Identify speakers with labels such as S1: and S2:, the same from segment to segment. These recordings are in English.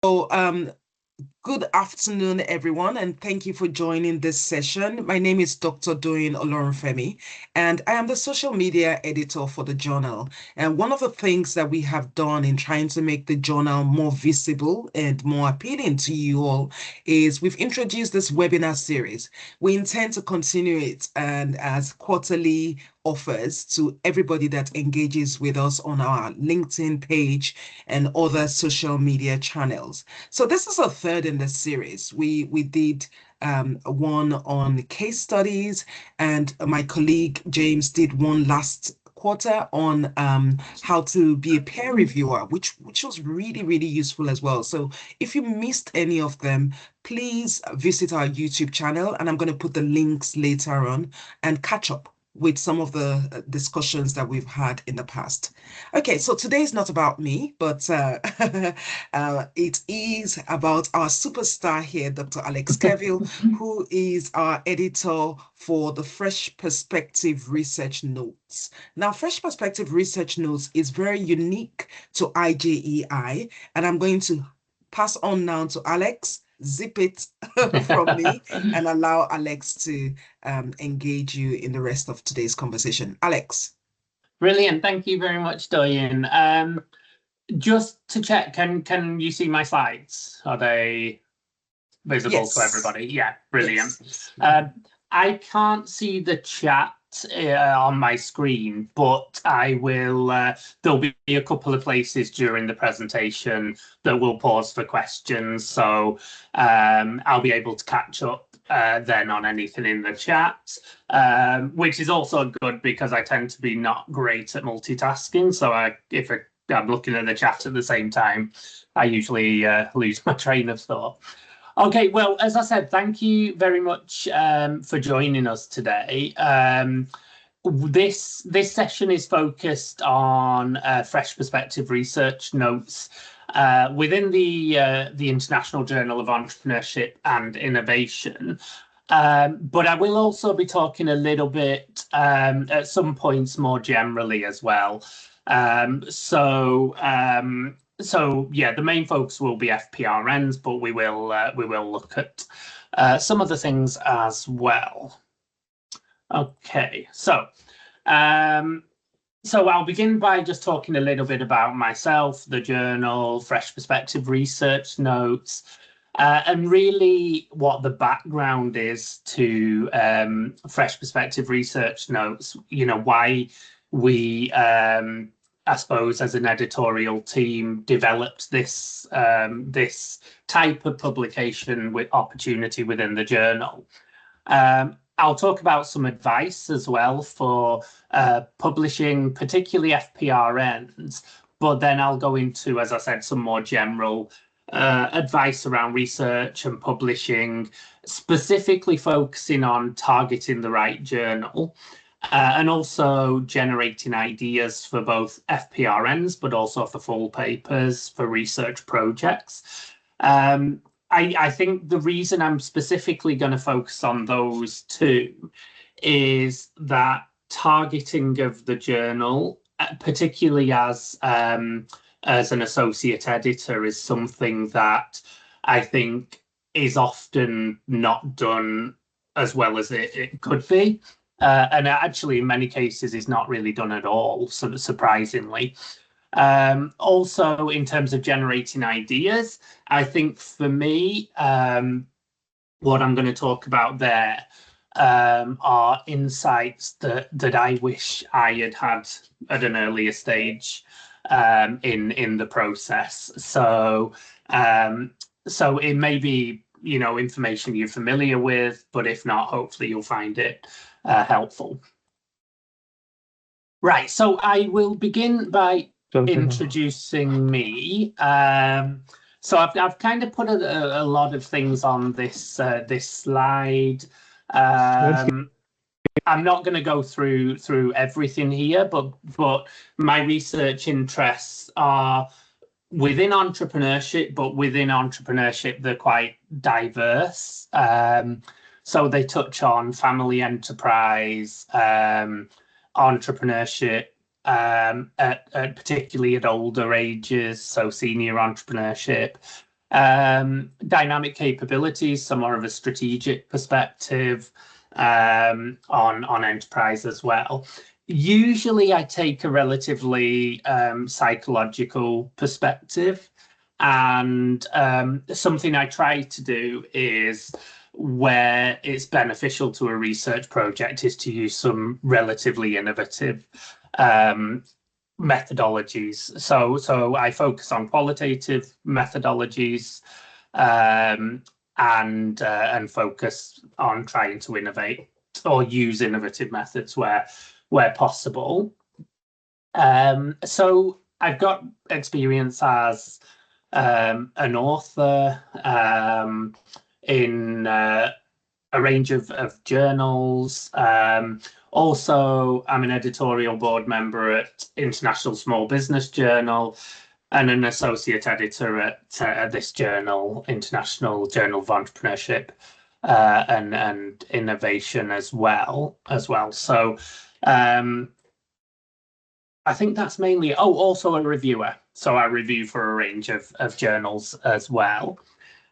S1: So, good afternoon, everyone, and thank you for joining this session. My name is Dr. Doyin Olorunfemi, and I am the social media editor for the journal. And one of the things that we have done in trying to make the journal more visible and more appealing to you all is we've introduced this webinar series. We intend to continue it and as quarterly offers to everybody that engages with us on our LinkedIn page and other social media channels. So this is a third in the series. We did one on case studies, and my colleague James did one last quarter on how to be a peer reviewer, which was really useful as well. So if you missed any of them, please visit our YouTube channel, and I'm going to put the links later on and catch up with some of the discussions that we've had in the past. Okay, so today is not about me, but it is about our superstar here, Dr. Alex Kevil, who is our editor for the Fresh Perspective Research Notes. Now, Fresh Perspective Research Notes is very unique to IJEI, and I'm going to pass on now to Alex. Zip it from me and allow Alex to engage you in the rest of today's conversation. Alex.
S2: Brilliant. Thank you very much, Doyen. Just to check, can you see my slides? Are they visible to everybody? Yeah, brilliant. Yes. I can't see the chat on my screen, but I will. There'll be a couple of places during the presentation that we'll pause for questions, so I'll be able to catch up then on anything in the chat, which is also good because I tend to be not great at multitasking. So if I'm looking at the chat at the same time, I usually lose my train of thought. Okay, well, as I said, thank you very much for joining us today. This session is focused on Fresh Perspective Research Notes within the International Journal of Entrepreneurship and Innovation. But I will also be talking a little bit at some points more generally as well. So yeah, the main focus will be FPRNs, but we will look at some other things as well. Okay, so I'll begin by just talking a little bit about myself, the journal, Fresh Perspective Research Notes, and really what the background is to Fresh Perspective Research Notes. You know, why we I suppose, as an editorial team, developed this this type of publication with opportunity within the journal. I'll talk about some advice as well for publishing, particularly FPRNs, but then I'll go into, as I said, some more general advice around research and publishing, specifically focusing on targeting the right journal. And also generating ideas for both FPRNs, but also for full papers, for research projects. I think the reason I'm specifically going to focus on those two is that targeting of the journal, particularly as an associate editor, is something that I think is often not done as well as it could be. And actually, in many cases, is not really done at all, so surprisingly. Also, in terms of generating ideas, I think for me, what I'm going to talk about there are insights that I wish I had had at an earlier stage in the process. So it may be, you know, information you're familiar with, but if not, hopefully you'll find it helpful. Right, so I will begin by introducing me. So I've kind of put a lot of things on this this slide. I'm not going to go through everything here, but my research interests are within entrepreneurship, but within entrepreneurship they're quite diverse. So they touch on family enterprise, entrepreneurship, particularly at older ages, so senior entrepreneurship, Dynamic capabilities, so more of a strategic perspective on enterprise as well. Usually I take a relatively psychological perspective, and something I try to do is, where it's beneficial to a research project, is to use some relatively innovative methodologies. So I focus on qualitative methodologies, and focus on trying to innovate or use innovative methods where possible. So I've got experience as an author in a range of journals. Also, I'm an editorial board member at International Small Business Journal and an associate editor at this journal, International Journal of Entrepreneurship and Innovation as well. So I think that's mainly, also a reviewer. So I review for a range of journals as well.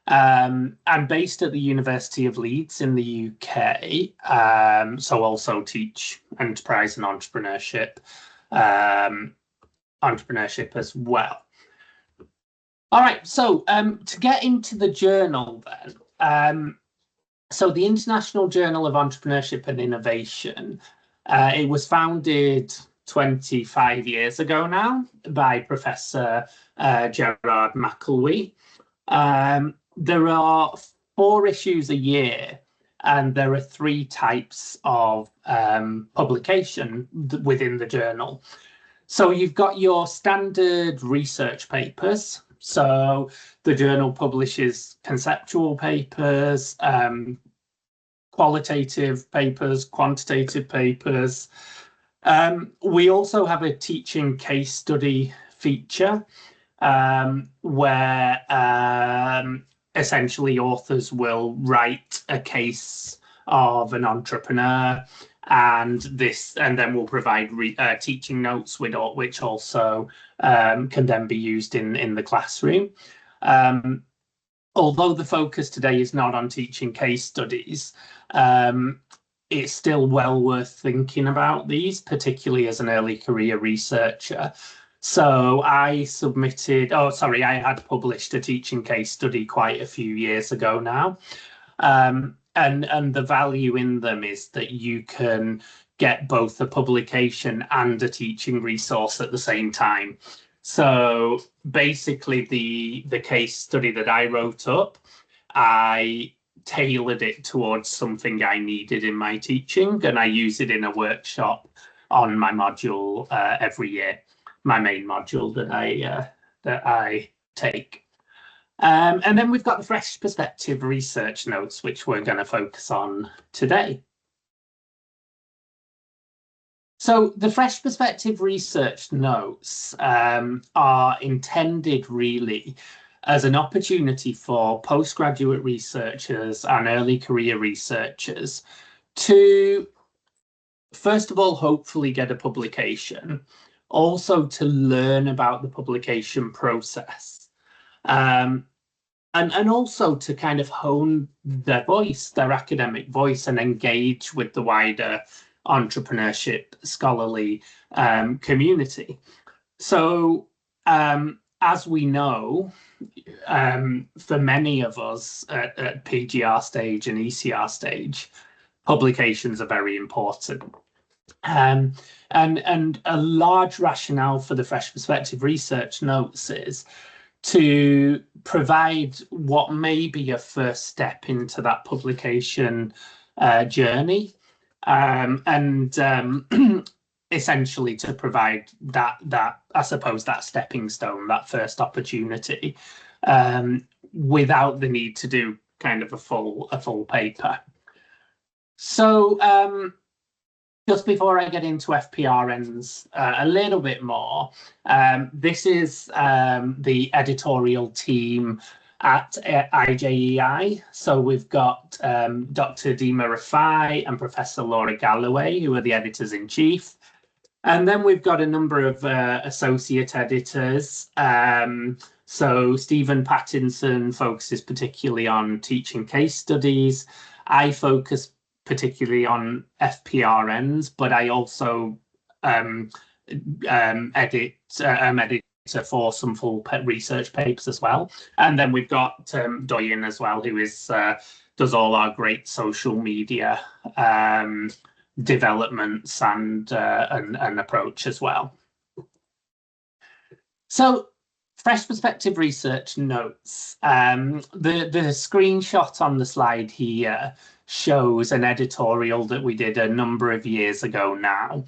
S2: I'm based at the University of Leeds in the UK, so also teach enterprise and entrepreneurship as well. All right, so to get into the journal then, so the International Journal of Entrepreneurship and Innovation, it was founded 25 years ago now by Professor Gerard McElwee. There are 4 issues a year, and there are 3 types of publication within the journal. So you've got your standard research papers. So the journal publishes conceptual papers, qualitative papers, quantitative papers. We also have a teaching case study feature, where essentially authors will write a case of an entrepreneur, and then we'll provide teaching notes which also can then be used in the classroom. Although the focus today is not on teaching case studies, it's still well worth thinking about these, particularly as an early career researcher. So I had published a teaching case study quite a few years ago now. And the value in them is that you can get both a publication and a teaching resource at the same time. So basically the case study that I wrote up, I tailored it towards something I needed in my teaching, and I use it in a workshop on my module every year, my main module that I take. And then we've got the Fresh Perspective research notes, which we're going to focus on today. So the Fresh Perspective research notes are intended really as an opportunity for postgraduate researchers and early career researchers to, first of all, hopefully get a publication, also to learn about the publication process, and also to kind of hone their voice, their academic voice, and engage with the wider entrepreneurship scholarly community. So as we know, for many of us at PGR stage and ECR stage, publications are very important. And a large rationale for the Fresh Perspective research notes is to provide what may be a first step into that publication journey, and essentially to provide that I suppose that stepping stone, that first opportunity, without the need to do kind of a full paper. So just before I get into FPRNs a little bit more, this is the editorial team at IJEI. So we've got Dr. Dima Rafai and Professor Laura Galloway, who are the editors-in-chief. And then we've got a number of associate editors, So Stephen Pattinson focuses particularly on teaching case studies. I focus particularly on FPRNs, but I also editor for some full research papers as well. And then we've got Doyen as well, who is does all our great social media developments and approach as well. So, fresh perspective research notes. The screenshot on the slide here shows an editorial that we did a number of years ago now,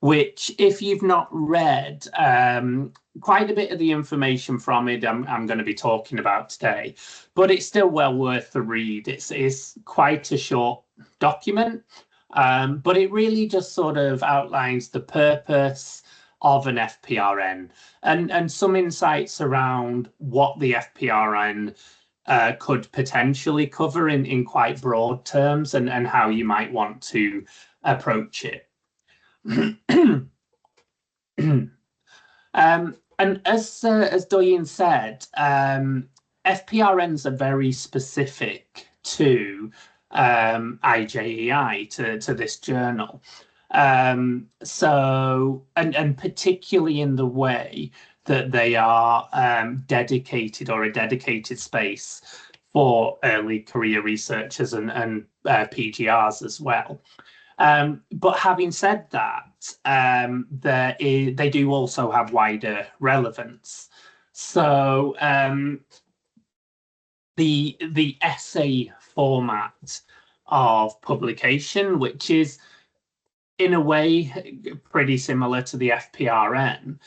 S2: which, if you've not read, quite a bit of the information from it I'm going to be talking about today, but it's still well worth the read. It's quite a short document, but it really just sort of outlines the purpose of an FPRN and some insights around what the FPRN could potentially cover in quite broad terms and how you might want to approach it. And as Doyen said, FPRNs are very specific to IJEI, to this journal. So, and particularly in the way that they are dedicated, or a dedicated space for early career researchers and PGRs as well. But having said that, they do also have wider relevance. So the essay format of publication, which is in a way pretty similar to the FPRN,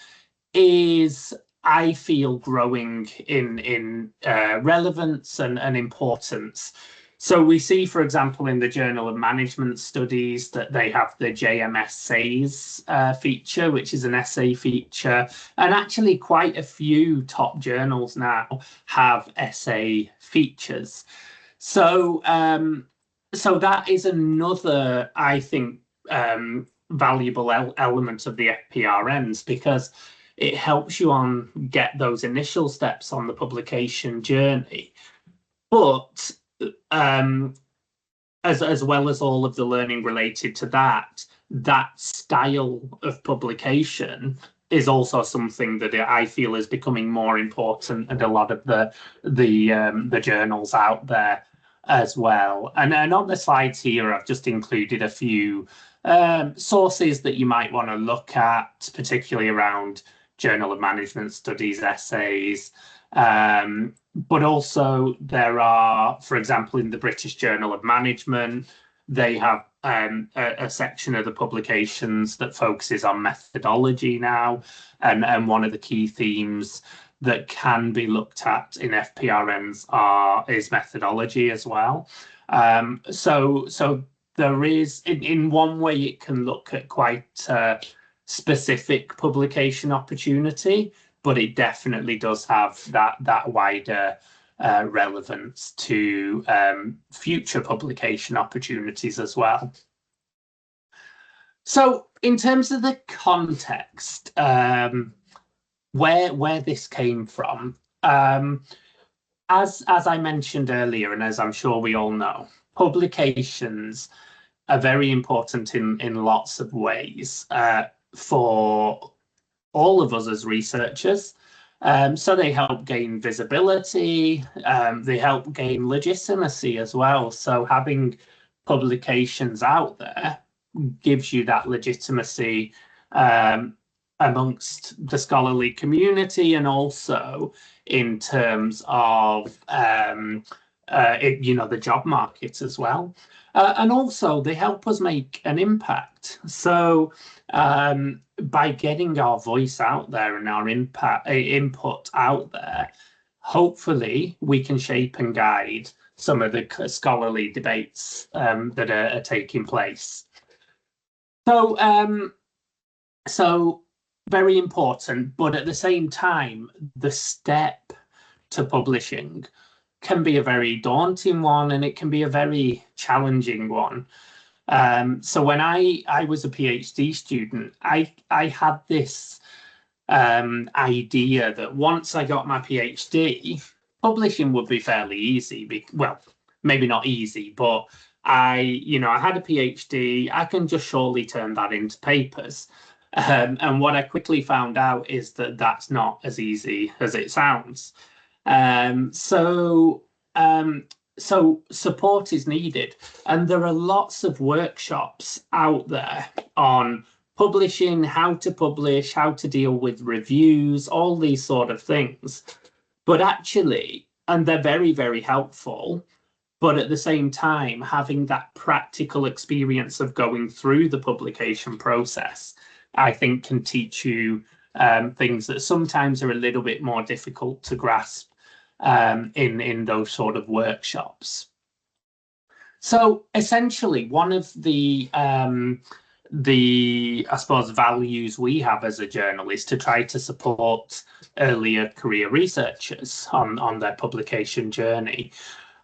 S2: is, I feel, growing in relevance and importance. So we see, for example, in the Journal of Management Studies that they have the JM Essays feature, which is an essay feature. And actually quite a few top journals now have essay features. So, so that is another, I think, valuable element of the FPRNs, because it helps you get those initial steps on the publication journey. But as well as all of the learning related to that style of publication is also something that I feel is becoming more important in a lot of the journals out there as well. And on the slides here, I've just included a few sources that you might want to look at, particularly around Journal of Management Studies essays. But also there are, for example, in the British Journal of Management, they have a section of the publications that focuses on methodology now. And one of the key themes that can be looked at in FPRNs is methodology as well. So there is, in one way, it can look at quite specific publication opportunity, but it definitely does have that wider relevance to future publication opportunities as well. So in terms of the context, where this came from, as I mentioned earlier, and as I'm sure we all know, publications are very important in lots of ways for all of us as researchers. So they help gain visibility, they help gain legitimacy as well. So having publications out there gives you that legitimacy amongst the scholarly community, and also in terms of the job market as well. And also they help us make an impact. So by getting our voice out there and our input out there, hopefully we can shape and guide some of the scholarly debates that are taking place. So very important, but at the same time, the step to publishing can be a very daunting one, and it can be a very challenging one. So when I was a PhD student, I had this idea that once I got my PhD, publishing would be fairly easy. Well, maybe not easy, but I had a PhD. I can just surely turn that into papers. And what I quickly found out is that that's not as easy as it sounds. Um, so, um, so support is needed, and there are lots of workshops out there on publishing, how to publish, how to deal with reviews, all these sort of things. But actually, and they're very, very helpful. But at the same time, having that practical experience of going through the publication process, I think can teach you things that sometimes are a little bit more difficult to grasp in those sort of workshops. So essentially, one of the I suppose values we have as a journal is to try to support earlier career researchers on their publication journey.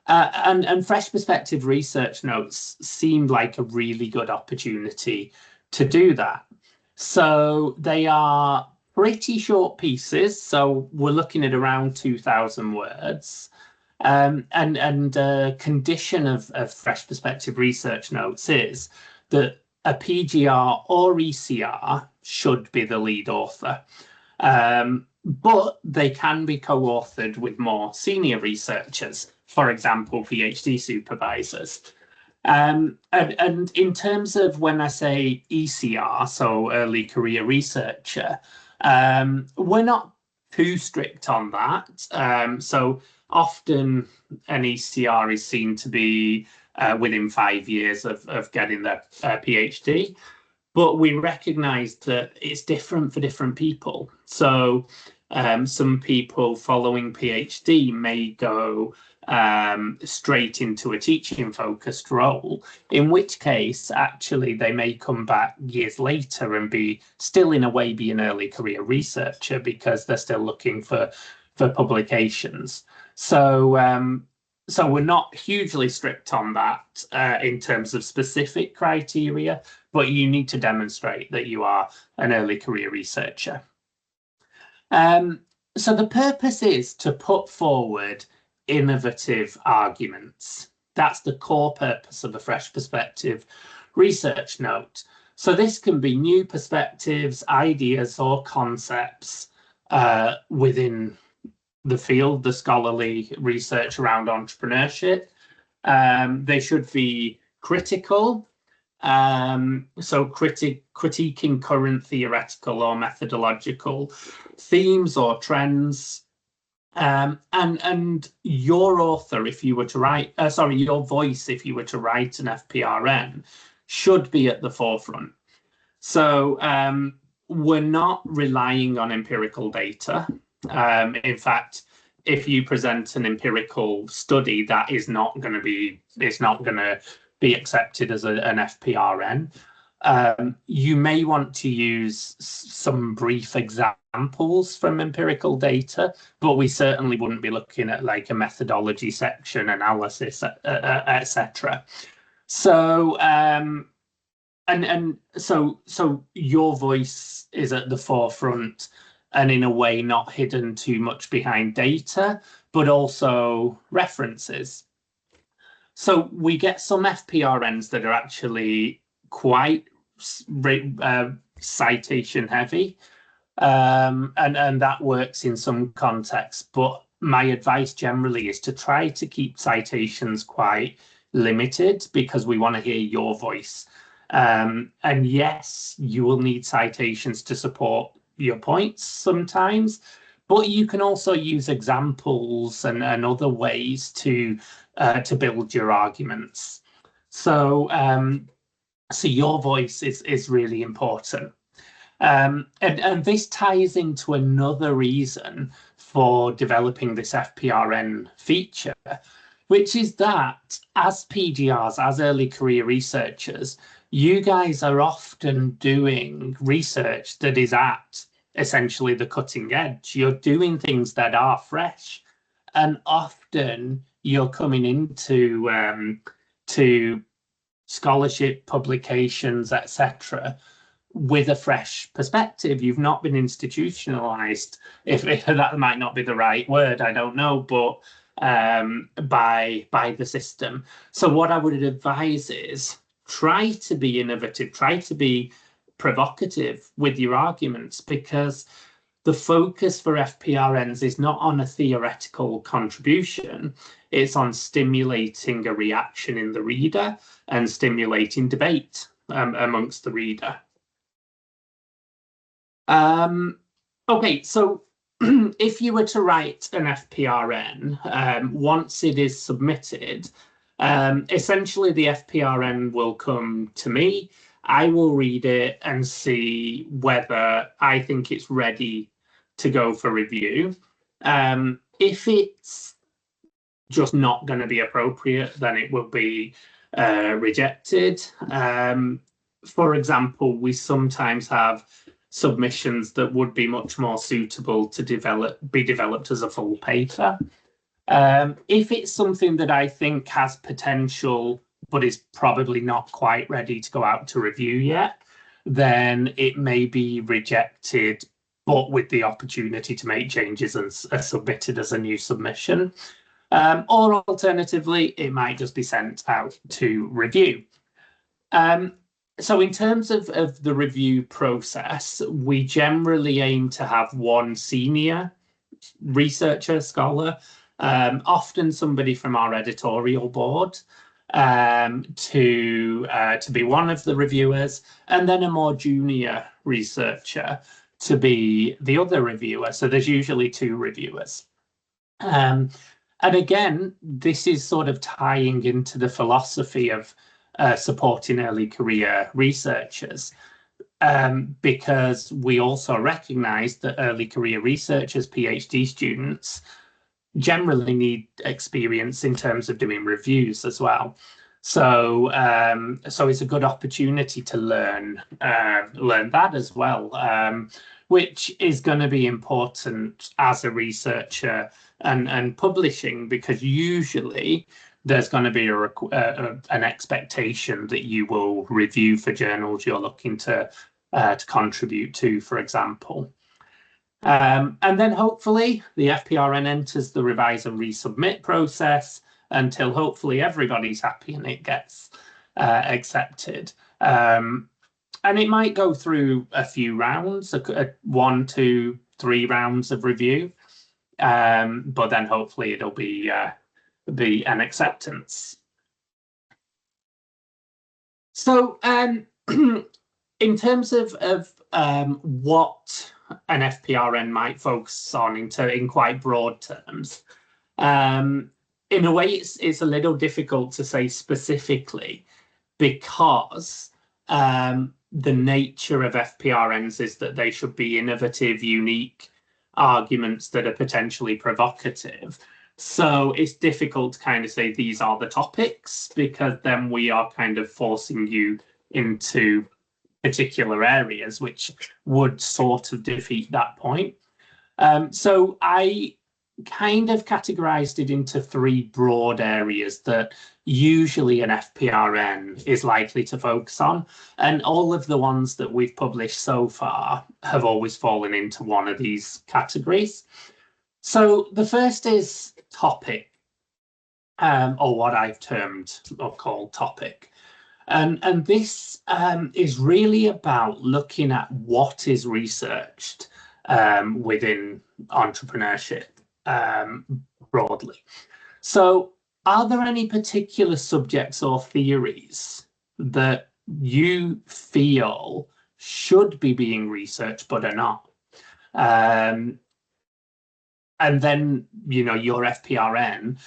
S2: And Fresh Perspective research notes seemed like a really good opportunity to do that. So they are pretty short pieces. So we're looking at around 2,000 words. And condition of Fresh Perspective research notes is that a PGR or ECR should be the lead author. But they can be co-authored with more senior researchers, for example, PhD supervisors. And in terms of when I say ECR, so early career researcher, we're not too strict on that. So often an ECR is seen to be within 5 years of getting their PhD. But we recognize that it's different for different people. So some people following PhD may go straight into a teaching focused role, in which case actually they may come back years later and be still in a way be an early career researcher because they're still looking for publications. So we're not hugely strict on that in terms of specific criteria, but you need to demonstrate that you are an early career researcher. So the purpose is to put forward innovative arguments. That's the core purpose of a Fresh Perspective research note. So this can be new perspectives, ideas, or concepts within the field, the scholarly research around entrepreneurship. They should be critical, so critiquing current theoretical or methodological themes or trends. And your author, if you were to write, your voice, if you were to write an FPRN, should be at the forefront. So we're not relying on empirical data. In fact, if you present an empirical study, that is not going to be accepted as an FPRN. You may want to use some brief examples from empirical data, but we certainly wouldn't be looking at like a methodology section, analysis, etc. So so your voice is at the forefront and in a way not hidden too much behind data, but also references. So we get some FPRNs that are actually quite citation heavy, and that works in some contexts. But my advice generally is to try to keep citations quite limited because we want to hear your voice. And yes, you will need citations to support your points sometimes, but you can also use examples and other ways to build your arguments. So your voice is really important. And this ties into another reason for developing this FPRN feature, which is that as PGRs, as early career researchers, you guys are often doing research that is at essentially the cutting edge. You're doing things that are fresh, and often you're coming into to scholarship publications, etc., with a fresh perspective. You've not been institutionalized, if that might not be the right word, I don't know, but by the system. So what I would advise is try to be innovative, try to be provocative with your arguments, because the focus for FPRNs is not on a theoretical contribution, it's on stimulating a reaction in the reader and stimulating debate amongst the reader. Okay, so if you were to write an FPRN, once it is submitted, essentially the FPRN will come to me. I will read it and see whether I think it's ready to go for review. If it's just not going to be appropriate, then it will be rejected. For example, we sometimes have submissions that would be much more suitable to be developed as a full paper. If it's something that I think has potential but is probably not quite ready to go out to review yet, then it may be rejected, but with the opportunity to make changes and submitted as a new submission. Or alternatively, it might just be sent out to review. So in terms of the review process, we generally aim to have one senior researcher, scholar, often somebody from our editorial board, to be one of the reviewers, and then a more junior researcher to be the other reviewer. So there's usually two reviewers. And again, this is sort of tying into the philosophy of supporting early career researchers, because we also recognize that early career researchers, PhD students, generally need experience in terms of doing reviews as well. So it's a good opportunity to learn that as well, which is going to be important as a researcher and publishing, because usually there's going to be an expectation that you will review for journals you're looking to contribute to, for example. And then hopefully the FPRN enters the revise and resubmit process until hopefully everybody's happy and it gets accepted. And it might go through a few rounds, 1, 2, 3 rounds of review, but then hopefully it'll be an acceptance. So in terms of what an FPRN might focus on in quite broad terms, in a way it's a little difficult to say specifically, because the nature of FPRNs is that they should be innovative, unique arguments that are potentially provocative. So it's difficult to kind of say these are the topics, because then we are kind of forcing you into particular areas, which would sort of defeat that point. So I kind of categorized it into 3 broad areas that usually an FPRN is likely to focus on. And all of the ones that we've published so far have always fallen into one of these categories. So the first is topic, or what I've termed or called topic. And this is really about looking at what is researched within entrepreneurship broadly. So are there any particular subjects or theories that you feel should be being researched but are not? And then, your FPRN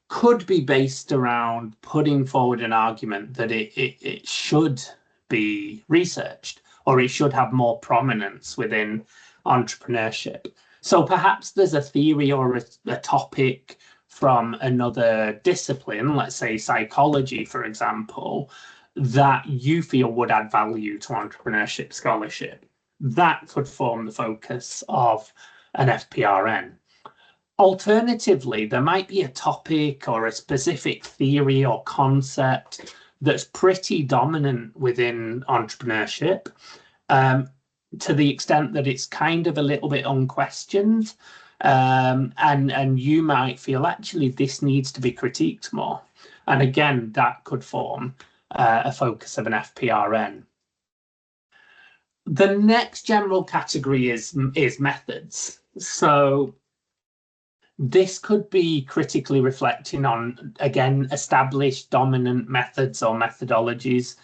S2: could be based around putting forward an argument that it should be researched, or it should have more prominence within entrepreneurship. So perhaps there's a theory or a topic from another discipline, let's say psychology, for example, that you feel would add value to entrepreneurship scholarship. That could form the focus of an FPRN. Alternatively, there might be a topic or a specific theory or concept that's pretty dominant within entrepreneurship, to the extent that it's kind of a little bit unquestioned. And you might feel actually this needs to be critiqued more. And again, that could form a focus of an FPRN. The next general category is methods. So this could be critically reflecting on, again, established dominant methods or methodologies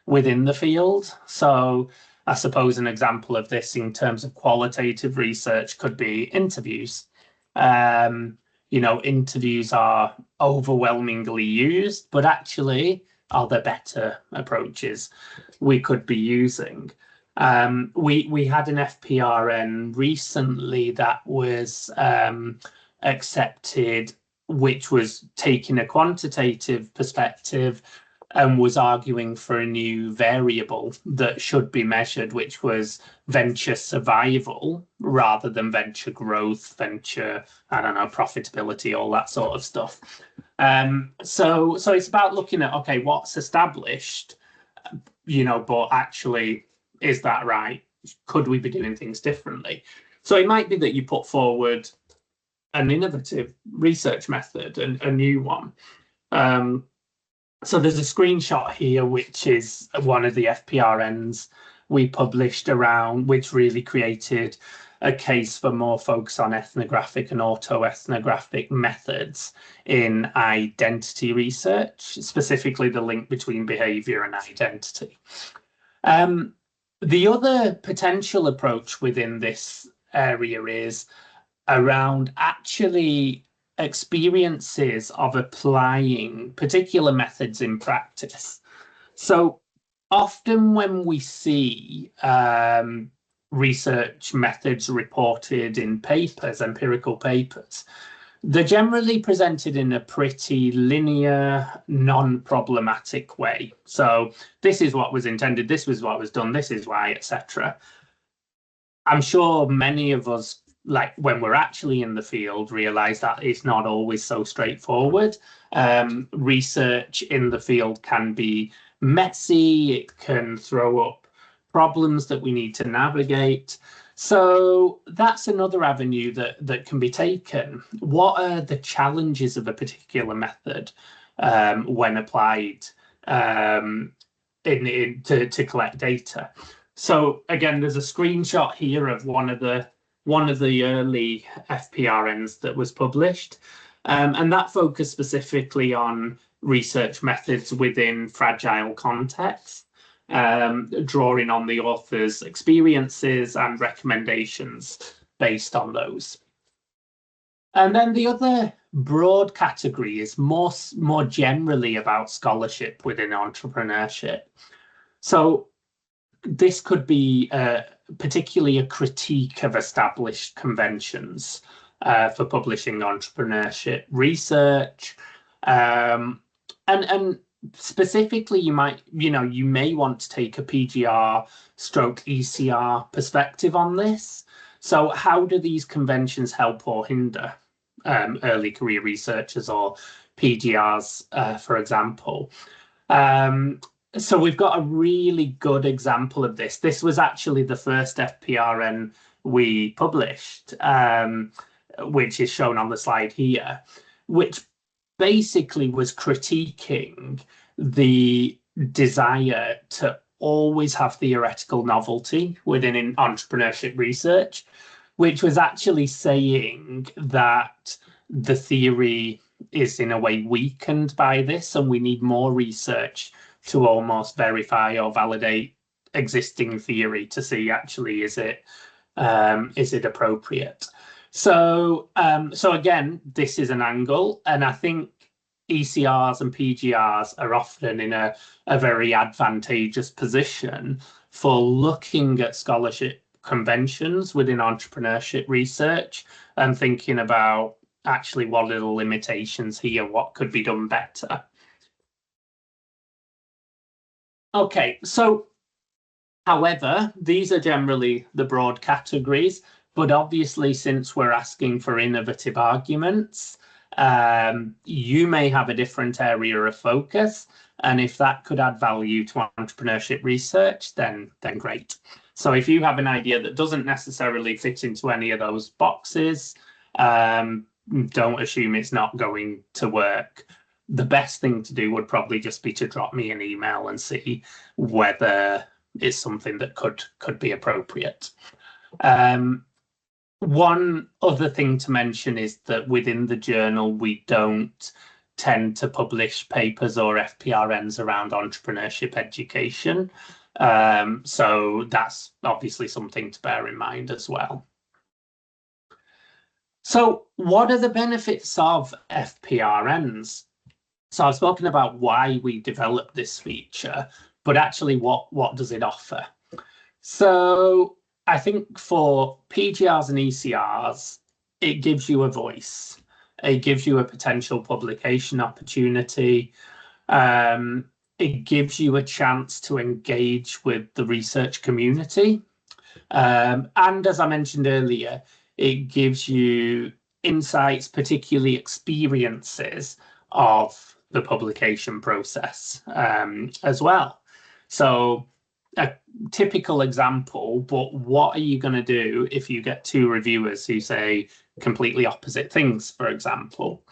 S2: within the field. So I suppose an example of this in terms of qualitative research could be interviews. Interviews are overwhelmingly used, but actually, are there better approaches we could be using? We had an FPRN recently that was accepted, which was taking a quantitative perspective and was arguing for a new variable that should be measured, which was venture survival rather than venture growth, venture, profitability, all that sort of stuff. So it's about looking at, okay, what's established, but actually, is that right? Could we be doing things differently? So it might be that you put forward an innovative research method, a new one. So there's a screenshot here, which is one of the FPRNs we published around, which really created a case for more focus on ethnographic and autoethnographic methods in identity research, specifically the link between behavior and identity. The other potential approach within this area is around actually experiences of applying particular methods in practice. So often when we see research methods reported in papers, empirical papers, they're generally presented in a pretty linear, non-problematic way. So this is what was intended, this was what was done, this is why, etc. I'm sure many of us, like when we're actually in the field, realize that it's not always so straightforward. Research in the field can be messy, it can throw up problems that we need to navigate. So that's another avenue that can be taken. What are the challenges of a particular method when applied to collect data? So again, there's a screenshot here of one of the early FPRNs that was published, and that focused specifically on research methods within fragile contexts, drawing on the author's experiences and recommendations based on those. And then the other broad category is more generally about scholarship within entrepreneurship. So this could be particularly a critique of established conventions for publishing entrepreneurship research. And specifically, you may want to take a PGR stroke ECR perspective on this. So how do these conventions help or hinder early career researchers or PGRs, for example? So we've got a really good example of this. This was actually the first FPRN we published, which is shown on the slide here, which basically was critiquing the desire to always have theoretical novelty within entrepreneurship research, which was actually saying that the theory is in a way weakened by this, and we need more research to almost verify or validate existing theory to see actually is it appropriate. So again, this is an angle, and I think ECRs and PGRs are often in a very advantageous position for looking at scholarship conventions within entrepreneurship research and thinking about actually what are the limitations here, what could be done better. Okay, so however, these are generally the broad categories, but obviously since we're asking for innovative arguments, you may have a different area of focus, and if that could add value to entrepreneurship research, then great. So if you have an idea that doesn't necessarily fit into any of those boxes, don't assume it's not going to work. The best thing to do would probably just be to drop me an email and see whether it's something that could be appropriate. One other thing to mention is that within the journal, we don't tend to publish papers or FPRNs around entrepreneurship education. So that's obviously something to bear in mind as well. So what are the benefits of FPRNs? So I've spoken about why we developed this feature, but actually what does it offer? So I think for PGRs and ECRs, it gives you a voice. It gives you a potential publication opportunity. It gives you a chance to engage with the research community. And as I mentioned earlier, it gives you insights, particularly experiences of the publication process as well. So a typical example, but what are you going to do if you get two reviewers who say completely opposite things, for example?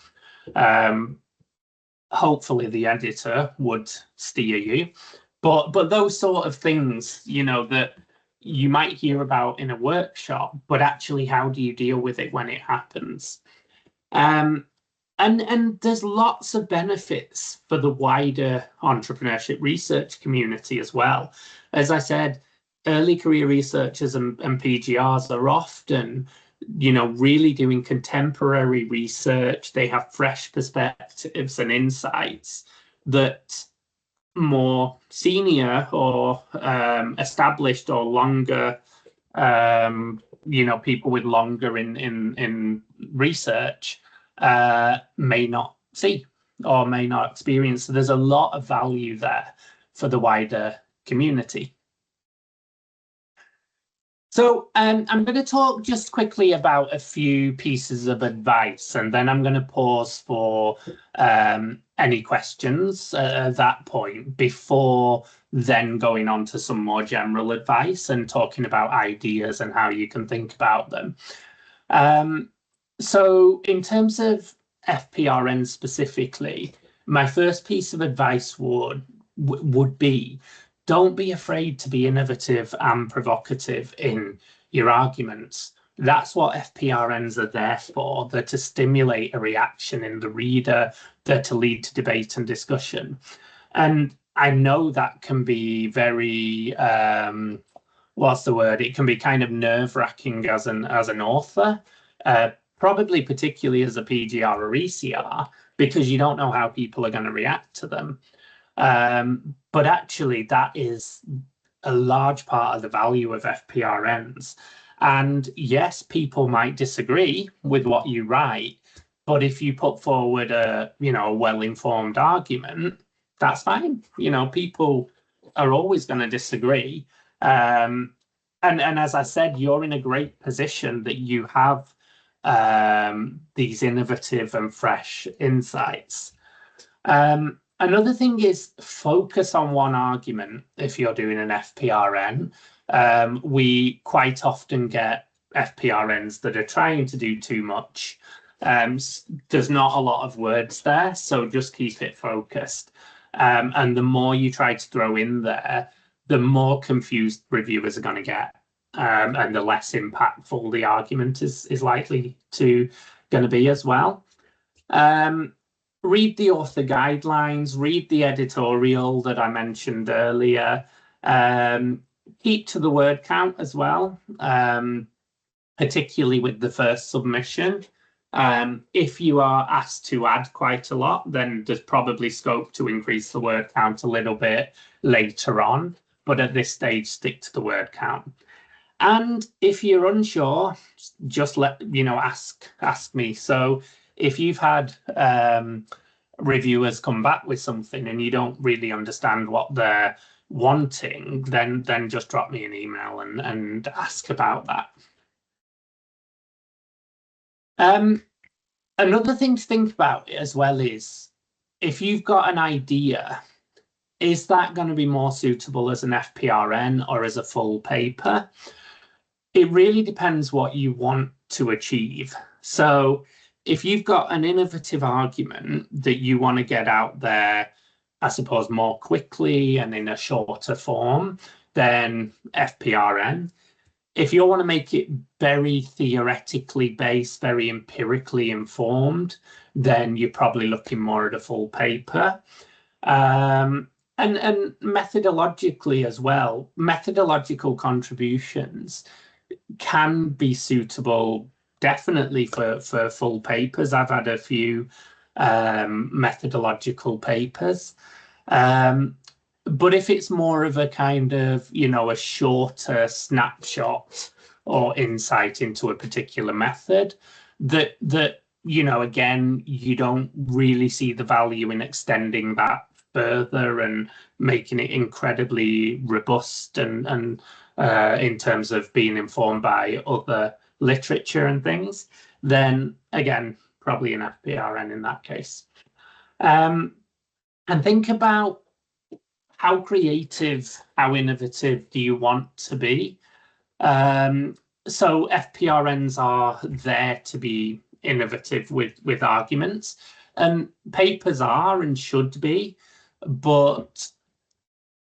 S2: Hopefully the editor would steer you. But those sort of things, you know, that you might hear about in a workshop, but actually how do you deal with it when it happens? And there's lots of benefits for the wider entrepreneurship research community as well. As I said, early career researchers and PGRs are often, you know, really doing contemporary research. They have fresh perspectives and insights that more senior or established or longer, you know, people with longer in research may not see or may not experience. So there's a lot of value there for the wider community. So I'm going to talk just quickly about a few pieces of advice, and then I'm going to pause for any questions at that point before then going on to some more general advice and talking about ideas and how you can think about them. So in terms of FPRN specifically, my first piece of advice would be, don't be afraid to be innovative and provocative in your arguments. That's what FPRNs are there for. They're to stimulate a reaction in the reader. They're to lead to debate and discussion. And I know that can be very, what's the word? It can be kind of nerve-wracking as an author, probably particularly as a PGR or ECR, because you don't know how people are going to react to them. But actually, that is a large part of the value of FPRNs. And yes, people might disagree with what you write, but if you put forward a, you know, well-informed argument, that's fine. You know, people are always going to disagree. And as I said, you're in a great position that you have these innovative and fresh insights. Another thing is focus on one argument if you're doing an FPRN. We quite often get FPRNs that are trying to do too much. There's not a lot of words there, so just keep it focused. And the more you try to throw in there, the more confused reviewers are going to get, and the less impactful the argument is likely to going to be as well. Read the author guidelines, read the editorial that I mentioned earlier. Keep to the word count as well, particularly with the first submission. If you are asked to add quite a lot, then there's probably scope to increase the word count a little bit later on. But at this stage, stick to the word count. And if you're unsure, just ask me. So if you've had reviewers come back with something and you don't really understand what they're wanting, then just drop me an email and ask about that. Another thing to think about as well is if you've got an idea is that going to be more suitable as an FPRN or as a full paper? It really depends what you want to achieve. So if you've got an innovative argument that you want to get out there, I suppose, more quickly and in a shorter form, then FPRN. If you want to make it very theoretically based, very empirically informed, then you're probably looking more at a full paper. And methodologically as well, methodological contributions can be suitable definitely for full papers. I've had a few methodological papers. But if it's more of a kind of, a shorter snapshot or insight into a particular method, that again, you don't really see the value in extending that further and making it incredibly robust and in terms of being informed by other literature and things, then again, probably an FPRN in that case. And think about how creative, how innovative do you want to be? So FPRNs are there to be innovative with arguments, and papers are and should be, but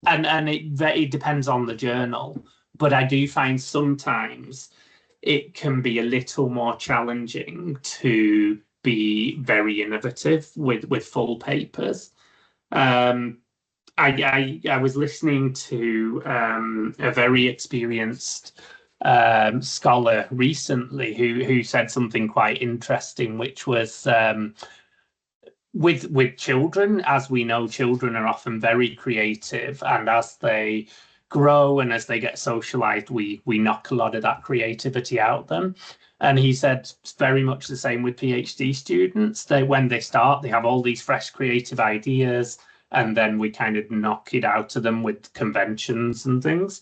S2: and it depends on the journal. But I do find sometimes it can be a little more challenging to be very innovative with full papers. I was listening to a very experienced scholar recently who said something quite interesting, which was with children, as we know, children are often very creative, and as they grow and as they get socialized, we knock a lot of that creativity out of them. And he said it's very much the same with PhD students. When they start, they have all these fresh creative ideas, and then we kind of knock it out of them with conventions and things.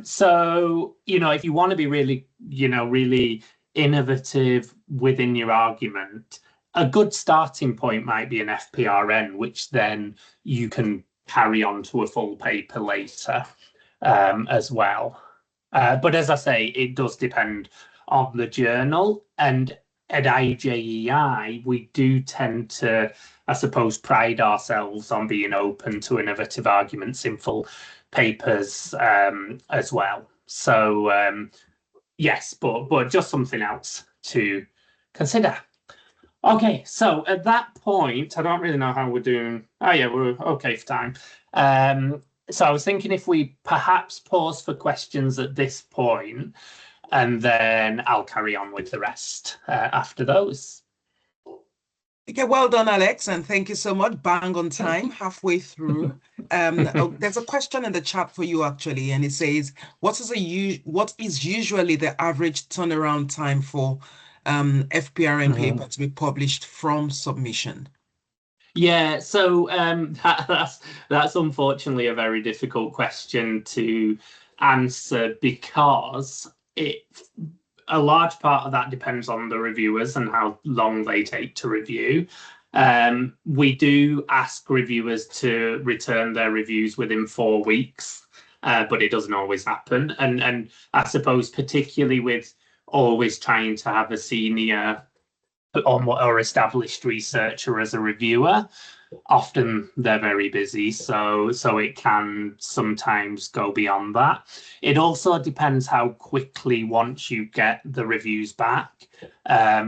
S2: So, if you want to be really, really innovative within your argument, a good starting point might be an FPRN, which then you can carry on to a full paper later as well. But as I say, it does depend on the journal. And at IJEI, we do tend to, I suppose, pride ourselves on being open to innovative arguments in full papers as well. So yes, but just something else to consider. Okay, so at that point, I don't really know how we're doing. Oh yeah, we're okay for time. So I was thinking if we perhaps pause for questions at this point, and then I'll carry on with the rest after those.
S1: Okay, well done, Alex, and thank you so much. Bang on time, halfway through. There's a question in the chat for you actually, and it says, what is usually the average turnaround time for FPRN paper to be published from submission?
S2: Yeah, so that's unfortunately a very difficult question to answer, because a large part of that depends on the reviewers and how long they take to review. We do ask reviewers to return their reviews within 4 weeks, but it doesn't always happen. And I suppose particularly with always trying to have a senior or established researcher as a reviewer, often they're very busy, so it can sometimes go beyond that. It also depends how quickly, once you get the reviews back,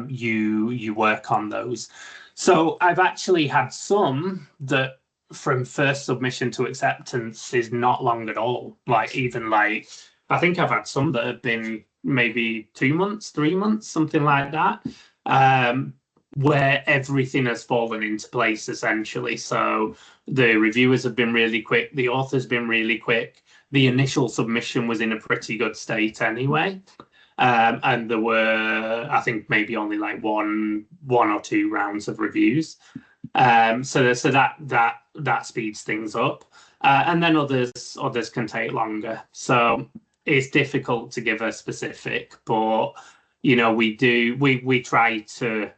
S2: you work on those. So I've actually had some that from first submission to acceptance is not long at all. I think I've had some that have been maybe 2 months, 3 months, something like that. Where everything has fallen into place, essentially. So the reviewers have been really quick, the author's been really quick, the initial submission was in a pretty good state anyway. And there were, I think, maybe only like one or two rounds of reviews. So that speeds things up. And then others can take longer. So it's difficult to give a specific, but we try to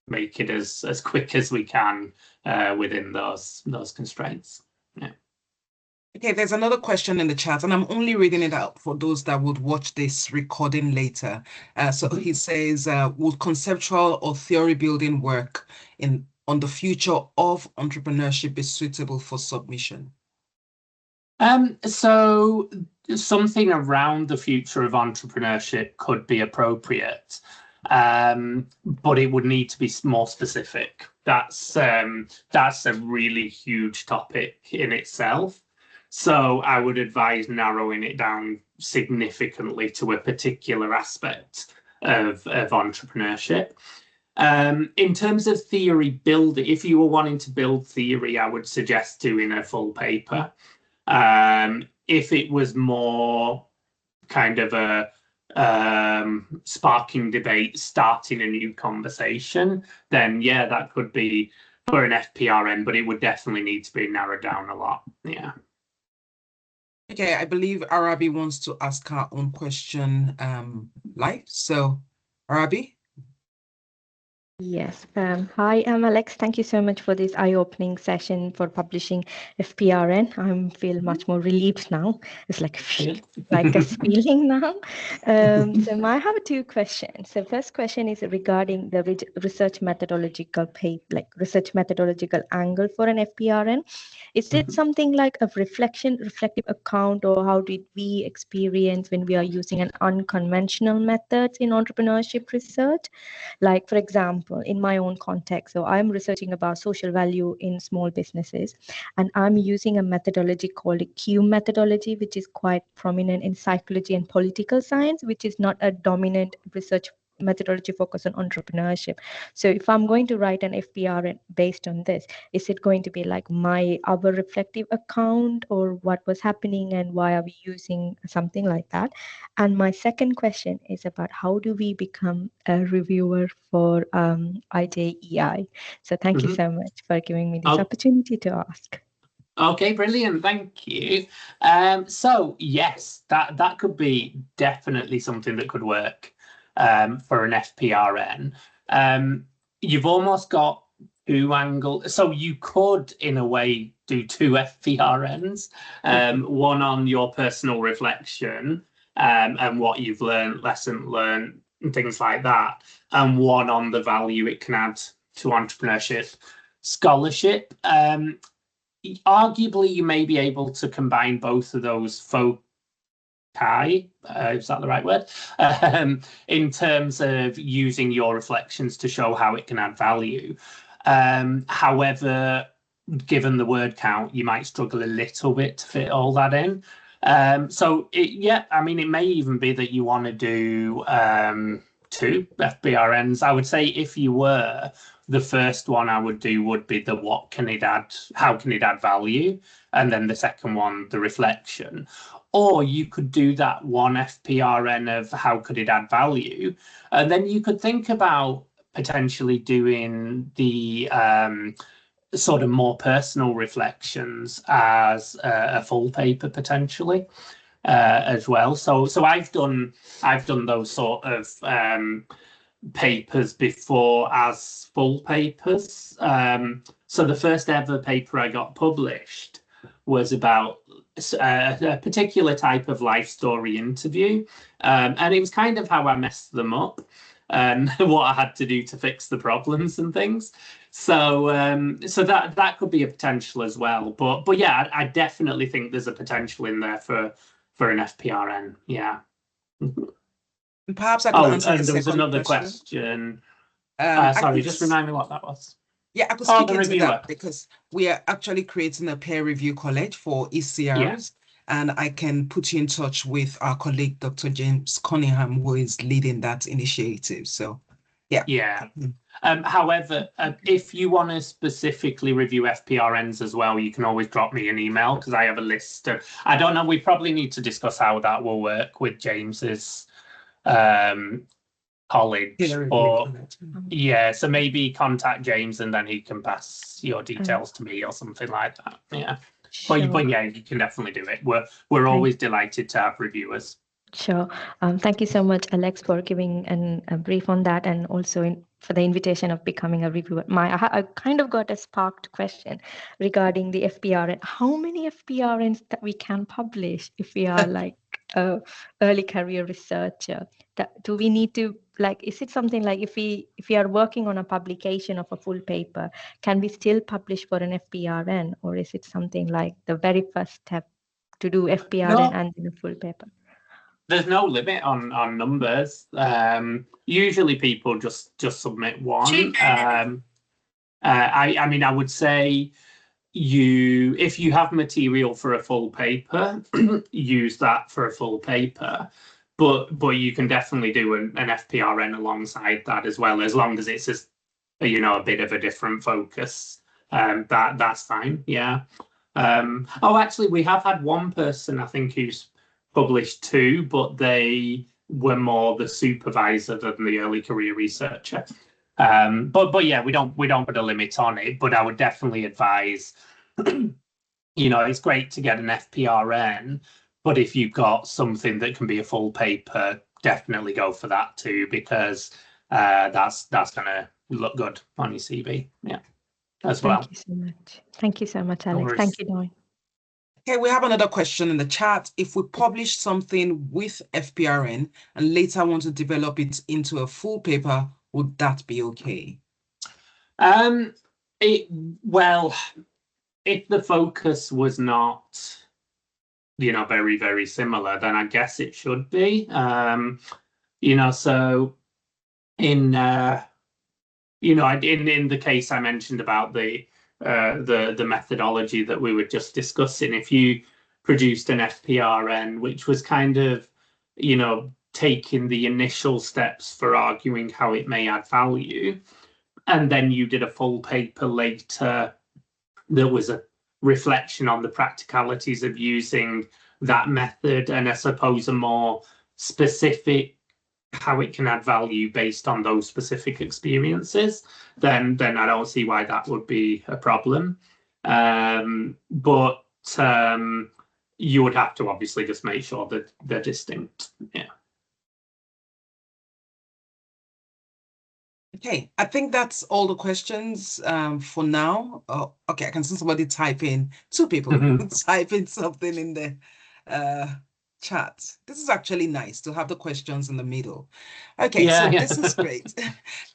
S2: make it as quick as we can within those constraints. Yeah.
S1: Okay, there's another question in the chat, and I'm only reading it out for those that would watch this recording later. So
S2: Mhm.
S1: he says, would conceptual or theory building work in on the future of entrepreneurship be suitable for submission?
S2: So something around the future of entrepreneurship could be appropriate, but it would need to be more specific. That's a really huge topic in itself. So I would advise narrowing it down significantly to a particular aspect of entrepreneurship. In terms of theory building, if you were wanting to build theory, I would suggest doing a full paper. If it was more kind of a sparking debate, starting a new conversation, then yeah, that could be for an FPRN, but it would definitely need to be narrowed down a lot. Yeah.
S1: Okay, I believe Arabi wants to ask her own question live. So, Arabi?
S3: Yes. Hi, I'm Alex. Thank you so much for this eye-opening session for publishing FPRN. I feel much more relieved now. It's like
S2: Good.
S3: like a feeling now. So I have two questions. The first question is regarding the research methodological research methodological angle for an FPRN. Is it something like a reflective account, or how did we experience when we are using an unconventional methods in entrepreneurship research? Like, for example, in my own context, so I'm researching about social value in small businesses, and I'm using a methodology called a Q methodology, which is quite prominent in psychology and political science, which is not a dominant research methodology focused on entrepreneurship. So if I'm going to write an FPR based on this, is it going to be like our reflective account, or what was happening and why are we using something like that? And my second question is about how do we become a reviewer for IJEI? So thank you
S2: Mhm.
S3: so much for giving me this
S2: Oh,
S3: opportunity to ask.
S2: okay, brilliant. Thank you. So yes, that could be definitely something that could work for an FPRN. You've almost got two angles. So you could, in a way, do two FPRNs, one on your personal reflection and what you've learned, lesson learned, and things like that, and one on the value it can add to entrepreneurship scholarship. Arguably, you may be able to combine both of those foci, is that the right word? In terms of using your reflections to show how it can add value. However, given the word count, you might struggle a little bit to fit all that in. Yeah, I mean, it may even be that you want to do two FBRNs. I would say if you were, the first one I would do would be the what can it add, how can it add value, and then the second one, the reflection. Or you could do that one FPRN of how could it add value, and then you could think about potentially doing the sort of more personal reflections as a full paper potentially as well. So I've done those sort of papers before as full papers. So the first ever paper I got published was about a particular type of life story interview, and it was kind of how I messed them up and what I had to do to fix the problems and things. So that could be a potential as well. But yeah, I definitely think there's a potential in there for an FPRN. Yeah.
S1: And perhaps I could
S2: Oh,
S1: answer the
S2: and there was
S1: second
S2: another
S1: question.
S2: question.
S1: I
S2: Sorry,
S1: could,
S2: just remind me what that was.
S1: yeah, I could
S2: Oh,
S1: speak
S2: the
S1: into that
S2: reviewer.
S1: because we are actually creating a peer review college for
S2: Yeah,
S1: ECRs, and I can put you in touch with our colleague, Dr. James Cunningham, who is leading that initiative. So, yeah.
S2: yeah. However, if you want to specifically review FPRNs as well, you can always drop me an email because I have a list of. I don't know. We probably need to discuss how that will work with James's um, college,
S1: Peer review
S2: or
S1: college.
S2: yeah. So maybe contact James and then he can pass your
S3: Um,
S2: details to me or something like that. Yeah. But
S3: sure.
S2: yeah, you can definitely do it. We're
S3: Thank
S2: always delighted to have reviewers.
S3: Sure. Thank you so much, Alex, for giving a brief on that, and also for the invitation of becoming a reviewer. I kind of got a sparked question regarding the FPRN. How many FPRNs that we can publish if we are like a early career researcher? Do we need to, like? Is it something like if we are working on a publication of a full paper, can we still publish for an FPRN, or is it something like the very first step to do FPRN
S2: No,
S3: and then a full paper?
S2: there's no limit on numbers. Usually people just submit one. I mean, I would say if you have material for a full paper, use that for a full paper. But you can definitely do an FPRN alongside that as well, as long as it's a bit of a different focus. That's fine. Yeah. Actually, we have had one person, I think, who's published two, but they were more the supervisor than the early career researcher. But yeah, we don't put a limit on it. But I would definitely advise, it's great to get an FPRN, but if you've got something that can be a full paper, definitely go for that too, because that's gonna look good on your CV. Yeah, as well.
S3: Thank you so much. Thank you so much,
S2: No
S3: Alex.
S2: worries.
S3: Thank you, Doy.
S1: Okay, we have another question in the chat. If we publish something with FPRN and later want to develop it into a full paper, would that be okay?
S2: Well, if the focus was not, very, very similar, then I guess it should be. So in in the case I mentioned about the methodology that we were just discussing, if you produced an FPRN, which was kind of, taking the initial steps for arguing how it may add value, and then you did a full paper later that was a reflection on the practicalities of using that method, and I suppose a more specific how it can add value based on those specific experiences, then I don't see why that would be a problem. But you would have to obviously just make sure that they're distinct. Yeah.
S1: Okay, I think that's all the questions for now. Okay, I can see somebody typing, two people typing something in the chat. This is actually nice to have the questions in the middle. Okay, so this is great.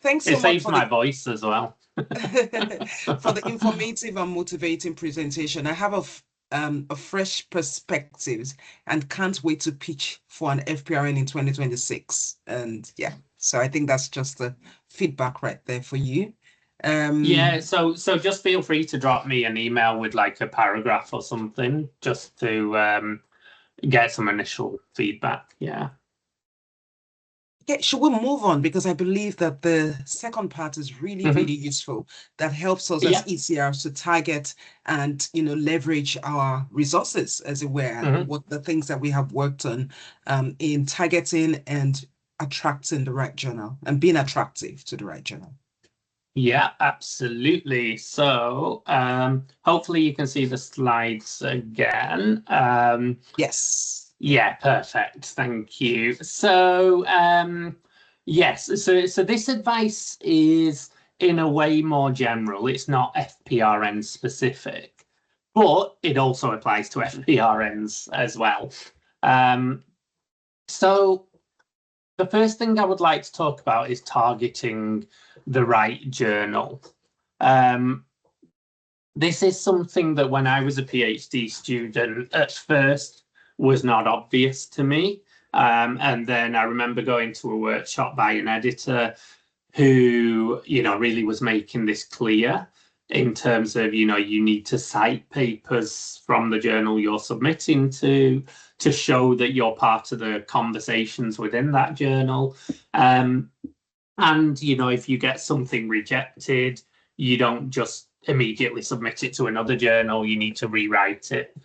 S1: Thanks so
S2: It
S1: much
S2: saves
S1: for
S2: my voice as well.
S1: for the informative and motivating presentation. I have a fresh perspectives and can't wait to pitch for an FPRN in 2026. And yeah, so I think that's just the feedback right there for you.
S2: Yeah, so just feel free to drop me an email with like a paragraph or something, just to get some initial feedback. Yeah.
S1: Okay, should we move on? Because I believe that the second part is really, really useful. That helps us as ECRs to target and, leverage our resources, as it were, what the things that we have worked on in targeting and attracting the right journal and being attractive to the right journal.
S2: Yeah, absolutely. So hopefully you can see the slides again.
S1: Yes.
S2: Yeah, perfect. Thank you. So yes, so this advice is in a way more general. It's not FPRN specific, but it also applies to FPRNs as well. So the first thing I would like to talk about is targeting the right journal. This is something that when I was a PhD student, at first was not obvious to me. And then I remember going to a workshop by an editor who, really was making this clear in terms of, you need to cite papers from the journal you're submitting to show that you're part of the conversations within that journal. And, if you get something rejected, you don't just immediately submit it to another journal. You need to rewrite it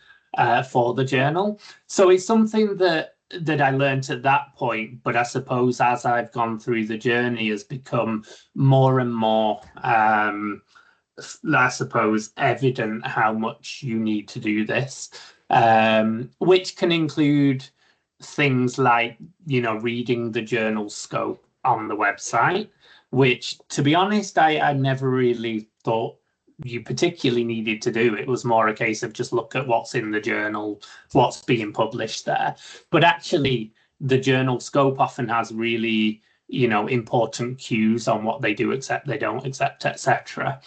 S2: for the journal. So it's something that I learned at that point, but I suppose as I've gone through the journey has become more and more, I suppose, evident how much you need to do this, which can include, things like, reading the journal scope on the website, which, to be honest, I never really thought you particularly needed to do. It was more a case of just look at what's in the journal, what's being published there. But actually, the journal scope often has really, important cues on what they do accept, they don't accept, etc.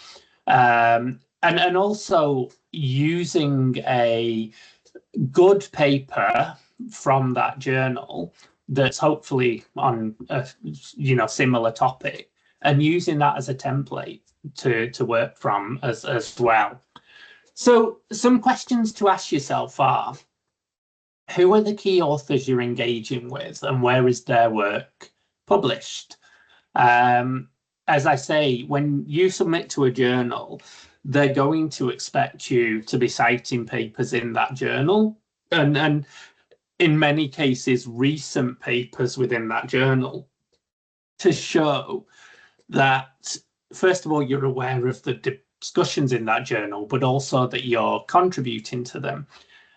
S2: And also using a good paper from that journal that's hopefully on a similar topic, and using that as a template to work from as well. So some questions to ask yourself are: who are the key authors you're engaging with, and where is their work published? As I say, when you submit to a journal, they're going to expect you to be citing papers in that journal, and in many cases, recent papers within that journal, to show that, first of all, you're aware of the discussions in that journal, but also that you're contributing to them.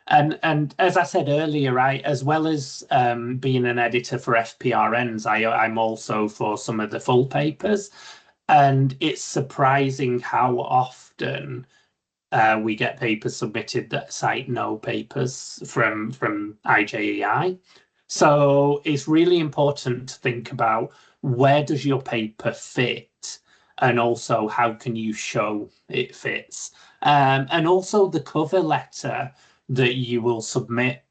S2: And as I said earlier, as well as being an editor for FPRNs, I'm also for some of the full papers. And it's surprising how often we get papers submitted that cite no papers from IJEI. So it's really important to think about, where does your paper fit, and also how can you show it fits. And also the cover letter that you will submit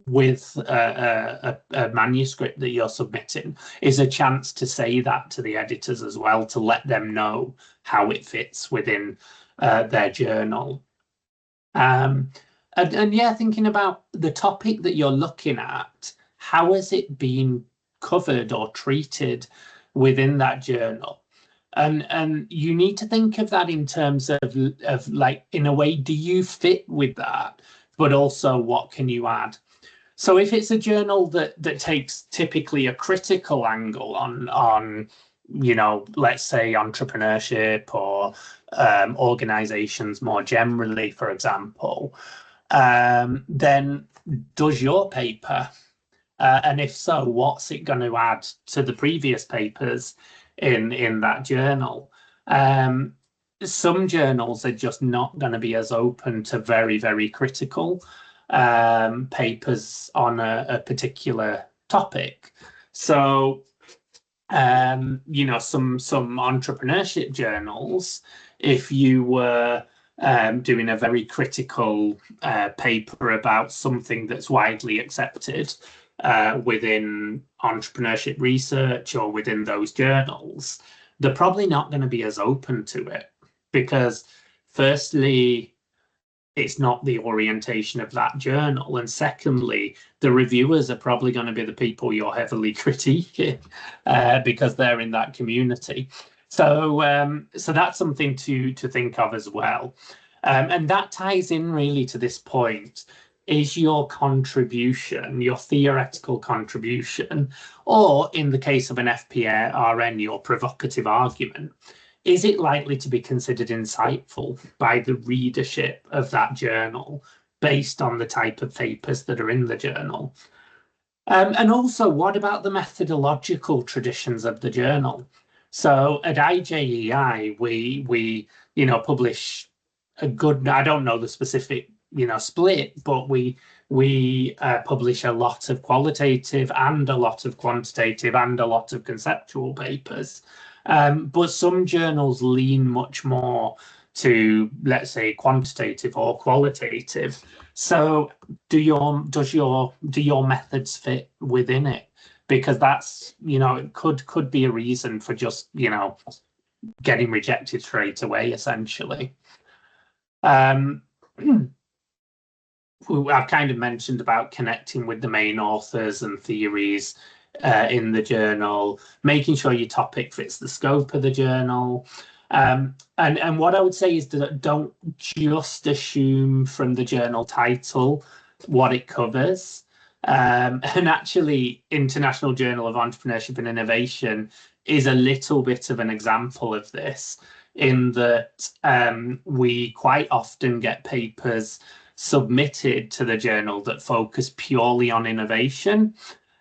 S2: with a manuscript that you're submitting is a chance to say that to the editors as well, to let them know how it fits within their journal. And yeah, thinking about the topic that you're looking at, how has it been covered or treated within that journal? And you need to think of that in terms of like, in a way, do you fit with that? But also, what can you add? So if it's a journal that takes typically a critical angle on let's say entrepreneurship or organizations more generally, for example, then does your paper, and if so, what's it going to add to the previous papers in that journal? Some journals are just not going to be as open to very, very critical papers on a particular topic. So, some entrepreneurship journals, if you were doing a very critical paper about something that's widely accepted within entrepreneurship research or within those journals, they're probably not going to be as open to it, because firstly, it's not the orientation of that journal, and secondly, the reviewers are probably going to be the people you're heavily critiquing because they're in that community. So that's something to think of as well. And that ties in really to this point: is your contribution, your theoretical contribution, or in the case of an FPRN, your provocative argument, is it likely to be considered insightful by the readership of that journal based on the type of papers that are in the journal? And also, what about the methodological traditions of the journal? So at IJEI, we publish a good, I don't know the specific split, but we publish a lot of qualitative and a lot of quantitative and a lot of conceptual papers. But some journals lean much more to, let's say, quantitative or qualitative. So do your methods fit within it? Because that's, it could be a reason for just, getting rejected straight away, essentially. I've kind of mentioned about connecting with the main authors and theories in the journal, making sure your topic fits the scope of the journal. And what I would say is that don't just assume from the journal title what it covers. And actually, International Journal of Entrepreneurship and Innovation is a little bit of an example of this, in that we quite often get papers submitted to the journal that focus purely on innovation.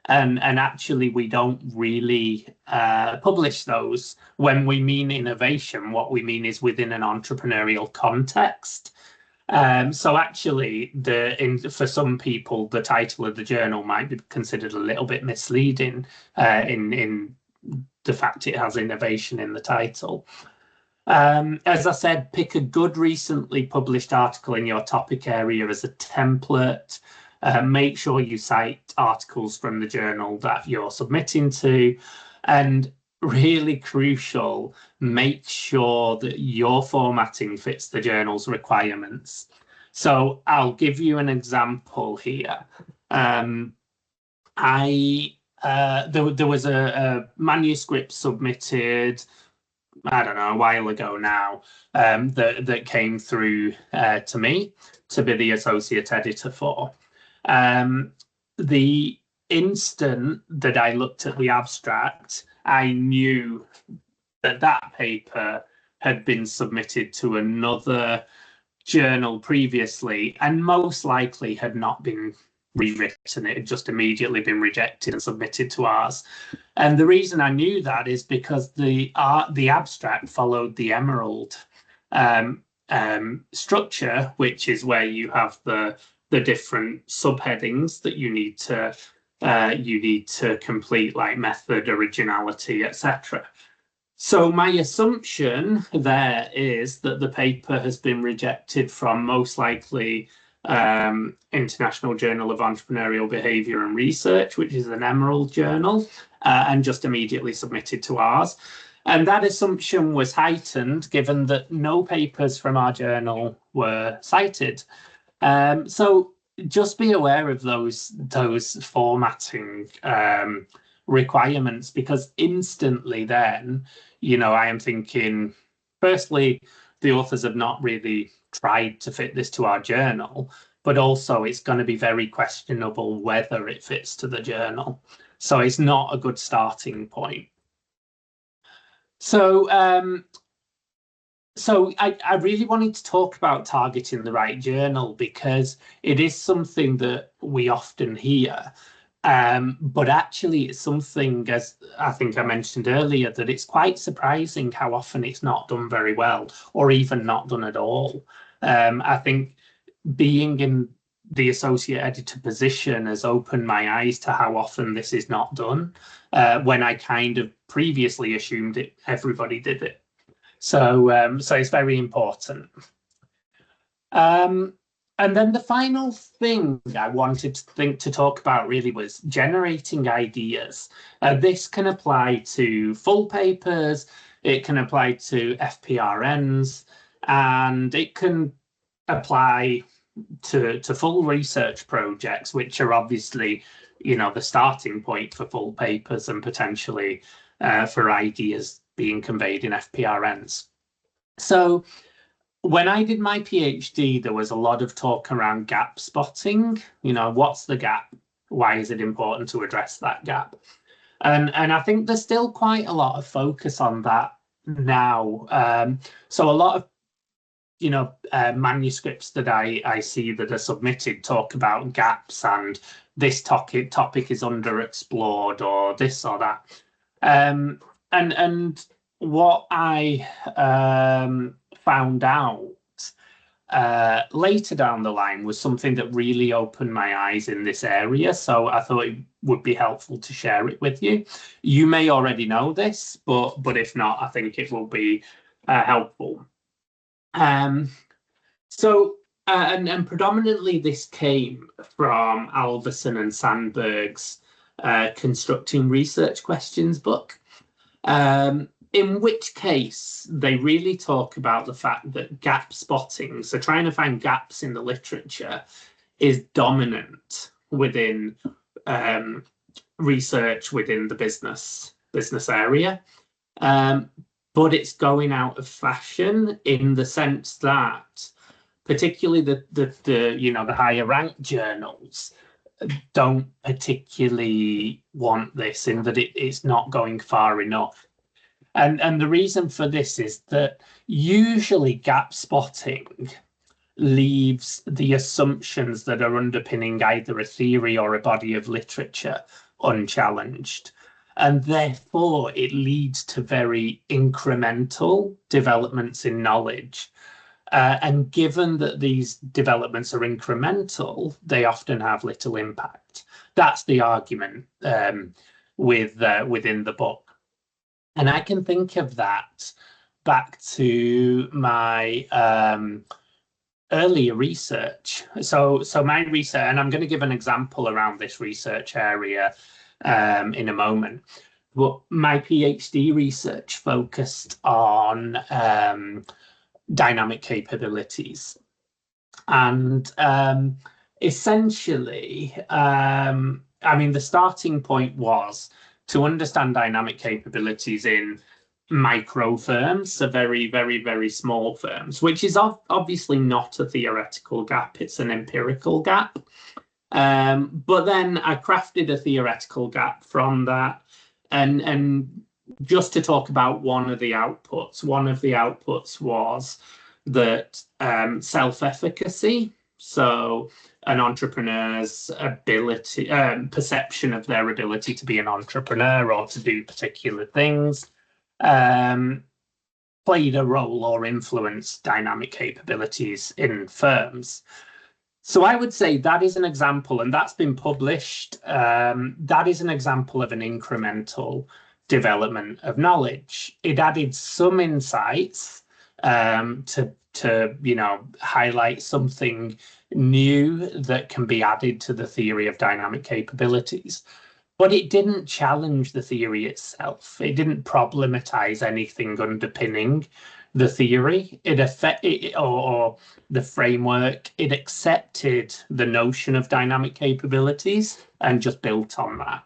S2: And actually, we don't really publish those. When we mean innovation, what we mean is within an entrepreneurial context. So actually, for some people, the title of the journal might be considered a little bit misleading in the fact it has innovation in the title. As I said, pick a good recently published article in your topic area as a template. Make sure you cite articles from the journal that you're submitting to, and really crucial, make sure that your formatting fits the journal's requirements. So I'll give you an example here. There was a manuscript submitted, I don't know, a while ago now, that came through to me to be the associate editor for. The instant that I looked at the abstract, I knew that that paper had been submitted to another journal previously and most likely had not been rewritten. It had just immediately been rejected and submitted to ours. And the reason I knew that is because the abstract followed the Emerald structure, which is where you have the different subheadings that you need to complete, like method, originality, etc. So my assumption there is that the paper has been rejected from most likely International Journal of Entrepreneurial Behaviour and Research, which is an Emerald journal, and just immediately submitted to ours. And that assumption was heightened given that no papers from our journal were cited. So just be aware of those formatting requirements, because instantly then, I am thinking, firstly, the authors have not really tried to fit this to our journal, but also it's going to be very questionable whether it fits to the journal. So it's not a good starting point. So I really wanted to talk about targeting the right journal, because it is something that we often hear. But actually, it's something, as I think I mentioned earlier, that it's quite surprising how often it's not done very well, or even not done at all. I think being in the associate editor position has opened my eyes to how often this is not done, when I kind of previously assumed everybody did it. So it's very important. And then the final thing I wanted to talk about really was generating ideas. This can apply to full papers, it can apply to FPRNs, and it can apply to full research projects, which are obviously, the starting point for full papers and potentially for ideas being conveyed in FPRNs. So when I did my PhD, there was a lot of talk around gap spotting. What's the gap? Why is it important to address that gap? And I think there's still quite a lot of focus on that now. So a lot of manuscripts that I see that are submitted talk about gaps and this topic is underexplored or this or that. And what I found out later down the line was something that really opened my eyes in this area. So I thought it would be helpful to share it with you. You may already know this, but if not, I think it will be helpful. And predominantly this came from Alverson and Sandberg's Constructing Research Questions book. In which case they really talk about the fact that gap spotting, so trying to find gaps in the literature, is dominant within research within the business area. But it's going out of fashion in the sense that particularly the higher ranked journals don't particularly want this, in that it's not going far enough. And the reason for this is that usually gap spotting leaves the assumptions that are underpinning either a theory or a body of literature unchallenged. And therefore, it leads to very incremental developments in knowledge. And given that these developments are incremental, they often have little impact. That's the argument within the book. And I can think of that back to my earlier research. So my research, and I'm going to give an example around this research area in a moment. But my PhD research focused on dynamic capabilities. And essentially, I mean, the starting point was to understand dynamic capabilities in micro firms, so very, very, very small firms, which is obviously not a theoretical gap, it's an empirical gap. But then I crafted a theoretical gap from that, and just to talk about one of the outputs was that self-efficacy, so an entrepreneur's ability, perception of their ability to be an entrepreneur or to do particular things, played a role or influenced dynamic capabilities in firms. So I would say that is an example, and that's been published. That is an example of an incremental development of knowledge. It added some insights to highlight something new that can be added to the theory of dynamic capabilities. But it didn't challenge the theory itself. It didn't problematize anything underpinning the theory. Or the framework. It accepted the notion of dynamic capabilities and just built on that.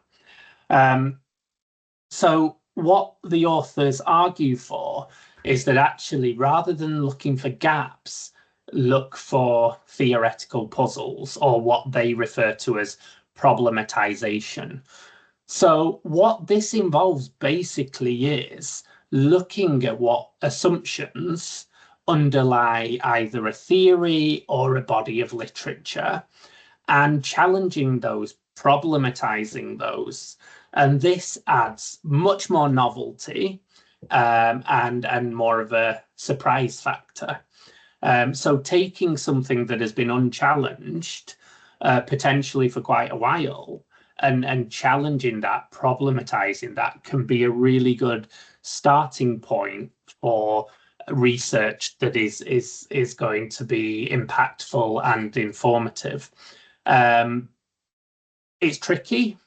S2: So what the authors argue for is that actually, rather than looking for gaps, look for theoretical puzzles, or what they refer to as problematization. So what this involves basically is looking at what assumptions underlie either a theory or a body of literature and challenging those, problematizing those. And this adds much more novelty and more of a surprise factor. So taking something that has been unchallenged potentially for quite a while and challenging that, problematizing that, can be a really good starting point for research that is going to be impactful and informative. It's tricky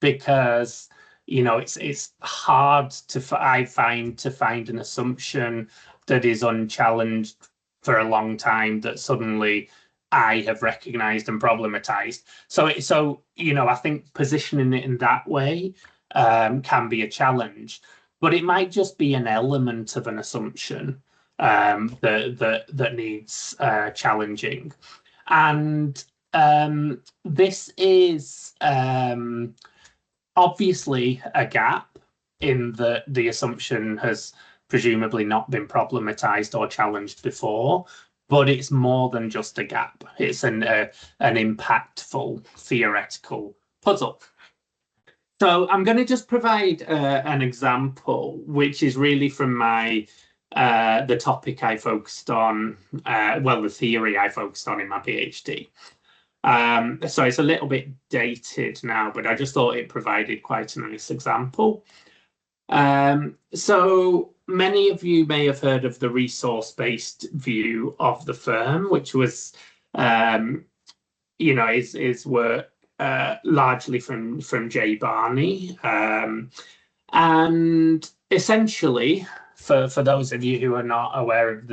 S2: because it's hard I find to find an assumption that is unchallenged for a long time that suddenly I have recognized and problematized. So I think positioning it in that way can be a challenge, but it might just be an element of an assumption that needs challenging. And this is obviously a gap in the assumption has presumably not been problematized or challenged before, but it's more than just a gap. It's an impactful theoretical puzzle. So I'm going to just provide an example, which is really from the topic I focused on, the theory I focused on in my PhD. So it's a little bit dated now, but I just thought it provided quite a nice example. So many of you may have heard of the resource-based view of the firm, which was, is work largely from Jay Barney. And essentially, for those of you who are not aware of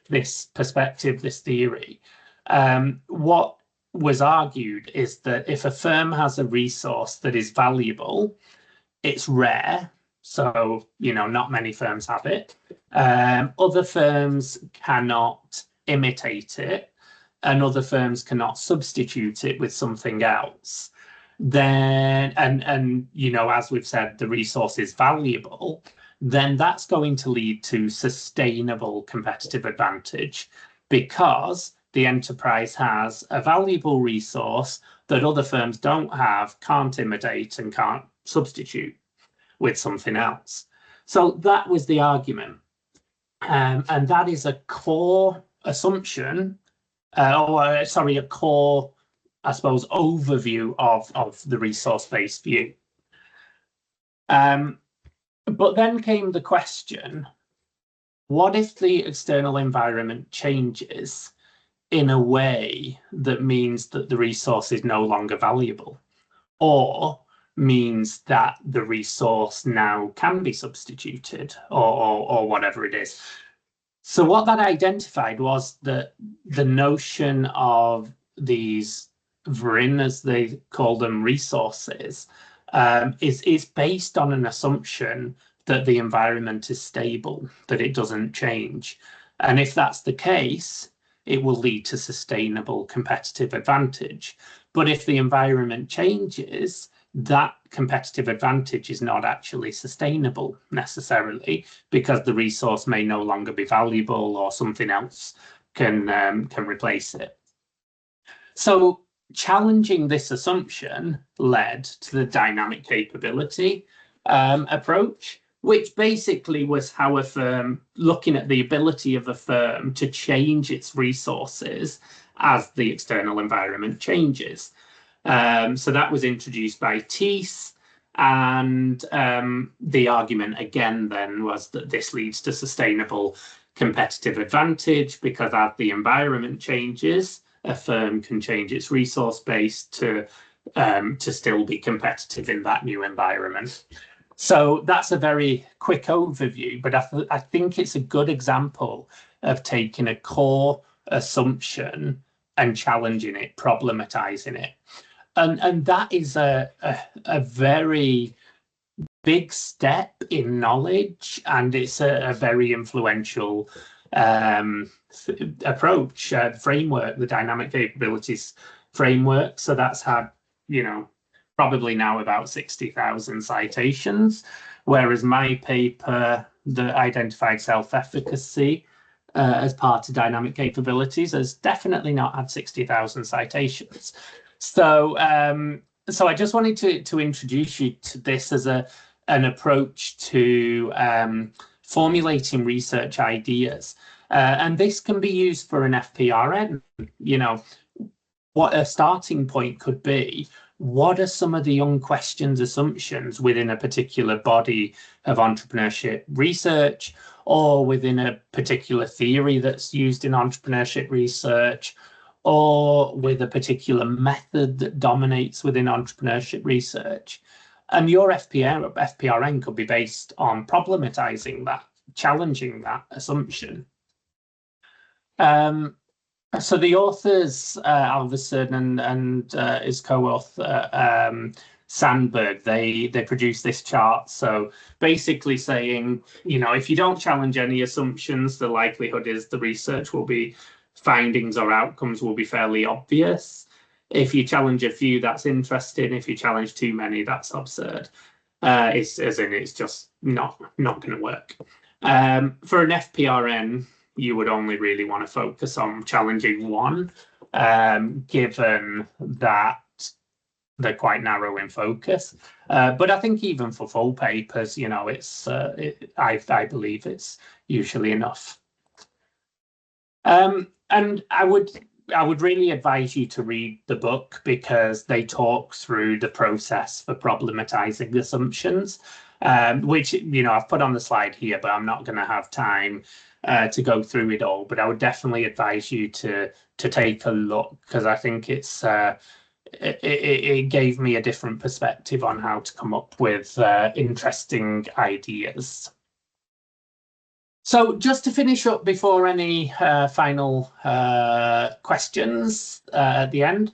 S2: this perspective, this theory, what was argued is that if a firm has a resource that is valuable, it's rare. So, not many firms have it. Other firms cannot imitate it, and other firms cannot substitute it with something else. Then, as we've said, the resource is valuable, then that's going to lead to sustainable competitive advantage, because the enterprise has a valuable resource that other firms don't have, can't imitate, and can't substitute with something else. So that was the argument. And that is a core assumption, a core, I suppose, overview of the resource-based view. But then came the question, what if the external environment changes in a way that means that the resource is no longer valuable, or means that the resource now can be substituted, or whatever it is? So what that identified was that the notion of these VRIN, as they call them, resources, is based on an assumption that the environment is stable, that it doesn't change. And if that's the case, it will lead to sustainable competitive advantage. But if the environment changes, that competitive advantage is not actually sustainable necessarily, because the resource may no longer be valuable, or something else can replace it. So challenging this assumption led to the dynamic capability approach, which basically was how a firm, looking at the ability of a firm to change its resources as the external environment changes. So that was introduced by Thies, and the argument again then was that this leads to sustainable competitive advantage, because as the environment changes, a firm can change its resource base to still be competitive in that new environment. So that's a very quick overview, but I think it's a good example of taking a core assumption and challenging it, problematizing it. And that is a very big step in knowledge, and it's a very influential approach, framework, the dynamic capabilities framework. So that's had, probably now about 60,000 citations, whereas my paper that identified self-efficacy as part of dynamic capabilities has definitely not had 60,000 citations. So so I just wanted to introduce you to this as an approach to formulating research ideas. And this can be used for an FPRN. What a starting point could be: what are some of the unquestioned assumptions within a particular body of entrepreneurship research, or within a particular theory that's used in entrepreneurship research, or with a particular method that dominates within entrepreneurship research? And your FPRN could be based on problematizing that, challenging that assumption. So the authors, Alverson and his co-author, Sandberg, they produced this chart. So basically saying, if you don't challenge any assumptions, the likelihood is the research findings or outcomes will be fairly obvious. If you challenge a few, that's interesting. If you challenge too many, that's absurd. It's just not going to work. For an FPRN, you would only really want to focus on challenging one, given that they're quite narrow in focus. But I think even for full papers, I believe it's usually enough. And I would really advise you to read the book, because they talk through the process for problematizing assumptions, which I've put on the slide here, but I'm not going to have time to go through it all. But I would definitely advise you to take a look, because I think it gave me a different perspective on how to come up with interesting ideas. So just to finish up before any final questions at the end,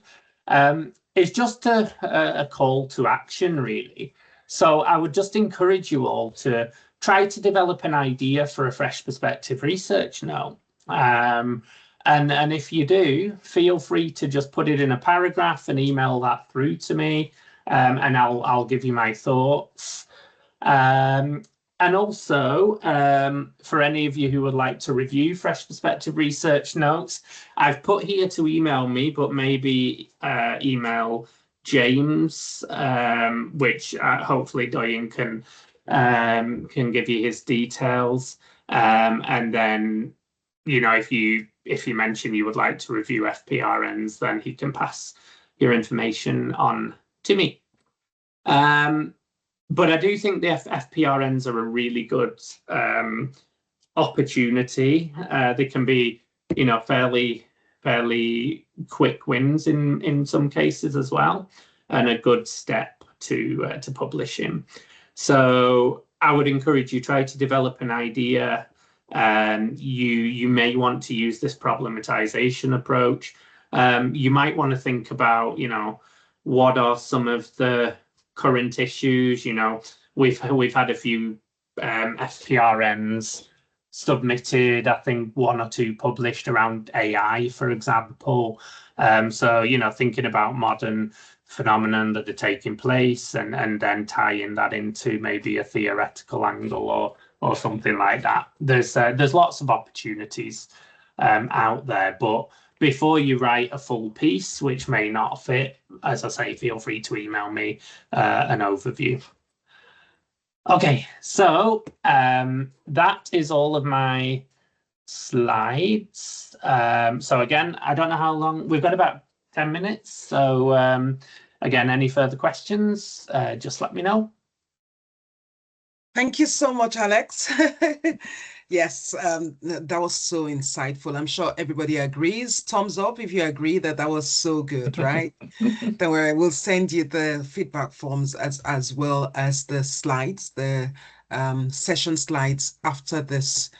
S2: it's just a call to action, really. So I would just encourage you all to try to develop an idea for a fresh perspective research note. And if you do, feel free to just put it in a paragraph and email that through to me, and I'll give you my thoughts. And also, for any of you who would like to review Fresh Perspective research notes, I've put here to email me, but maybe email James, which hopefully Doyen can give you his details. And then, you know, if you mention you would like to review FPRNs, then he can pass your information on to me. But I do think the FPRNs are a really good opportunity. They can be, you know, fairly quick wins in some cases as well, and a good step to publishing. So I would encourage you, try to develop an idea. You may want to use this problematization approach. You might want to think about, you know, what are some of the current issues. You know, we've had a few FPRNs submitted, I think 1 or 2 published around AI, for example. So, you know, thinking about modern phenomenon that are taking place and then tying that into maybe a theoretical angle or something like that. There's lots of opportunities out there, but before you write a full piece, which may not fit, as I say, feel free to email me an overview. Okay, so that is all of my slides. So again, I don't know how long, we've got about 10 minutes. So again, any further questions, just let me know.
S1: Thank you so much, Alex. Yes, that was so insightful. I'm sure everybody agrees. Thumbs up if you agree that that was so good, right? Don't worry, we'll send you the feedback forms as well as the slides, the session slides after this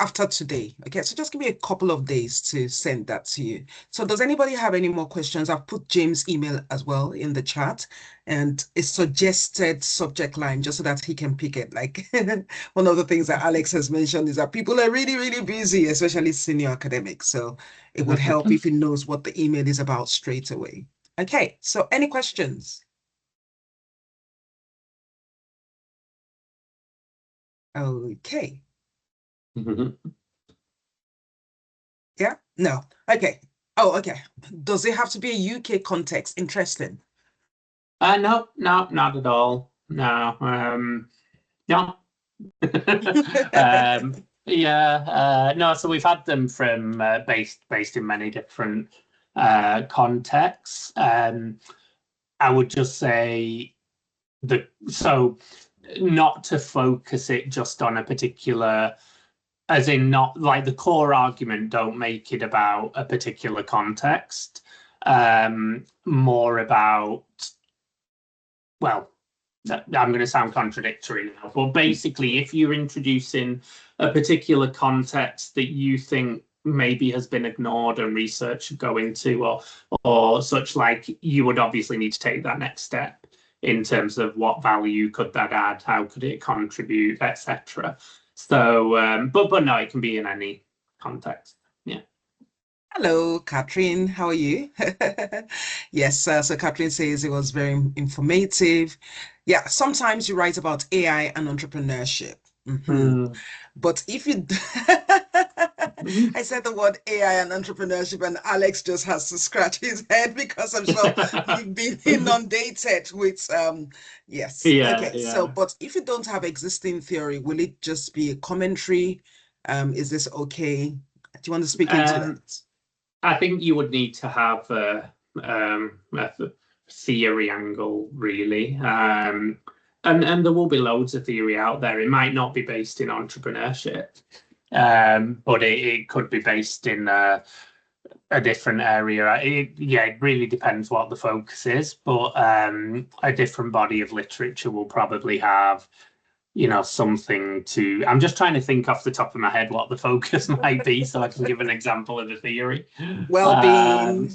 S1: after today. Okay, so just give me a couple of days to send that to you. So does anybody have any more questions? I've put James' email as well in the chat and a suggested subject line just so that he can pick it. Like one of the things that Alex has mentioned is that people are really, really busy, especially senior academics. So it would help if he knows what the email is about straight away. Okay, so any questions? Okay. Yeah? No. Okay. Oh, okay. Does it have to be a UK context? Interesting.
S2: No, not at all. No. No. Yeah. No, so we've had them from based in many different contexts. I would just say that, so not to focus it just on a particular, as in not like the core argument, don't make it about a particular context, more about, well, I'm going to sound contradictory now, but basically if you're introducing a particular context that you think maybe has been ignored and research should go into or such, like, you would obviously need to take that next step in terms of what value could that add, how could it contribute, etc. So but no, it can be in any context. Yeah.
S1: Hello, Catherine. How are you? Yes, so Catherine says it was very informative. Yeah, sometimes you write about AI and entrepreneurship. But if you, I said the word AI and entrepreneurship, and Alex just has to scratch his head because I'm sure you've been inundated with, yes.
S2: Yeah,
S1: okay,
S2: yeah.
S1: So, but if you don't have existing theory, will it just be a commentary? Is this okay? Do you want to speak into that?
S2: I think you would need to have a theory angle, really. And there will be loads of theory out there. It might not be based in entrepreneurship, but it could be based in a different area. It really depends what the focus is, but a different body of literature will probably have, you know, something to, I'm just trying to think off the top of my head what the focus might be so I can give an example of the theory.
S1: Well-being.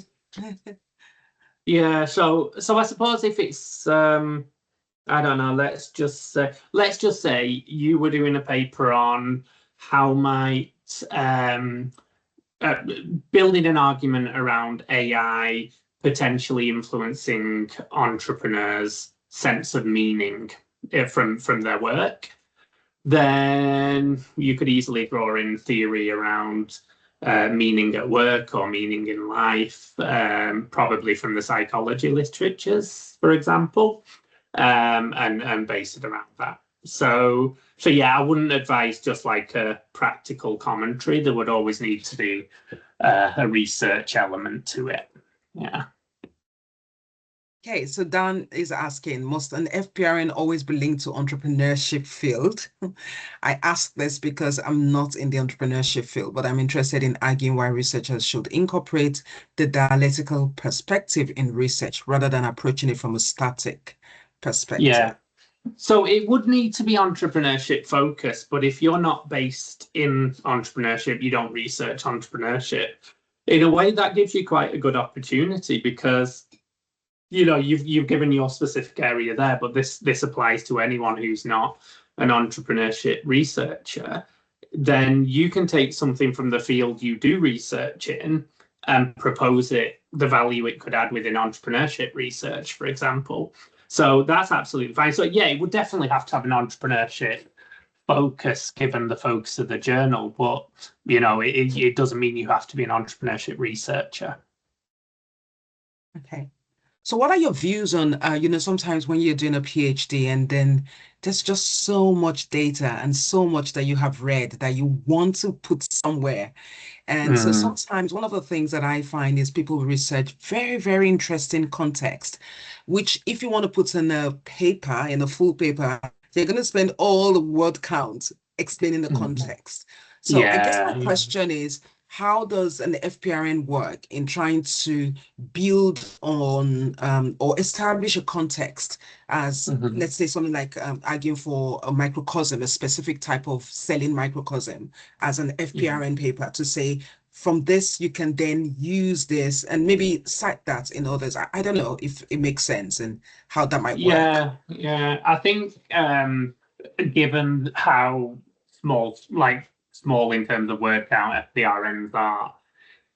S2: Yeah, so I suppose if it's I don't know, let's just say you were doing a paper on how might building an argument around AI potentially influencing entrepreneurs' sense of meaning. from their work, then you could easily draw in theory around meaning at work or meaning in life, probably from the psychology literatures, for example, and base it around that. So yeah, I wouldn't advise just like a practical commentary. There would always need to be a research element to it. Yeah.
S1: Okay, so Dan is asking, must an FPRN always be linked to entrepreneurship field? I ask this because I'm not in the entrepreneurship field, but I'm interested in arguing why researchers should incorporate the dialectical perspective in research rather than approaching it from a static perspective.
S2: Yeah. So it would need to be entrepreneurship focused, but if you're not based in entrepreneurship, you don't research entrepreneurship. In a way, that gives you quite a good opportunity because you've given your specific area there, but this applies to anyone who's not an entrepreneurship researcher. Then you can take something from the field you do research in and propose it, the value it could add within entrepreneurship research, for example. So that's absolutely fine. So yeah, it would definitely have to have an entrepreneurship focus given the focus of the journal, but it doesn't mean you have to be an entrepreneurship researcher.
S1: Okay. So what are your views on, sometimes when you're doing a PhD and then there's just so much data and so much that you have read that you want to put somewhere. And so sometimes one of the things that I find is people research very, very interesting context, which if you want to put in a paper, in a full paper, you're going to spend all the word count explaining the context. So I guess my question is, how does an FPRN work in trying to build on or establish a context as, let's say, something like arguing for a microcosm, a specific type of selling microcosm as an FPRN paper to say, from this, you can then use this and maybe cite that in others. I don't know if it makes sense and how that might work.
S2: Yeah. I think given how small in terms of word count FPRNs are,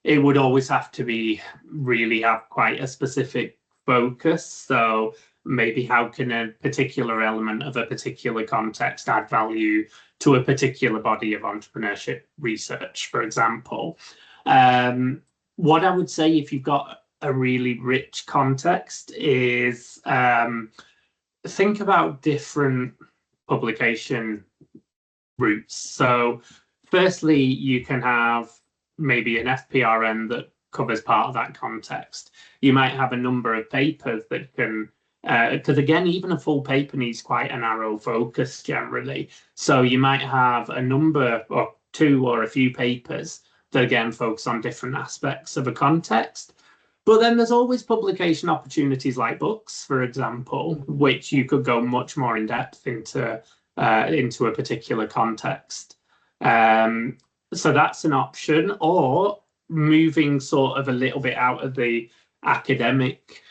S2: it would always have to be really have quite a specific focus. So maybe how can a particular element of a particular context add value to a particular body of entrepreneurship research, for example. What I would say if you've got a really rich context is think about different publication routes. So firstly, you can have maybe an FPRN that covers part of that context. You might have a number of papers that can, because again, even a full paper needs quite a narrow focus generally. So you might have a number or two or a few papers that again focus on different aspects of a context. But then there's always publication opportunities like books, for example, which you could go much more in depth into a particular context. So that's an option, or moving sort of a little bit out of the academic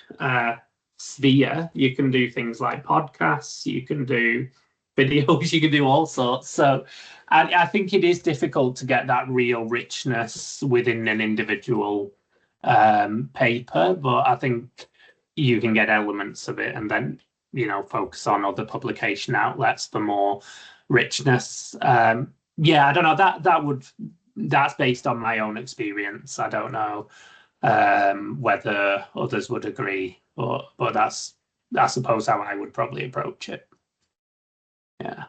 S2: sphere. You can do things like podcasts, you can do videos, you can do all sorts. So I think it is difficult to get that real richness within an individual paper, but I think you can get elements of it and then focus on other publication outlets for more richness. Yeah, I don't know, that's based on my own experience. I don't know whether others would agree, but that's, I suppose, how I would probably approach it. Yeah.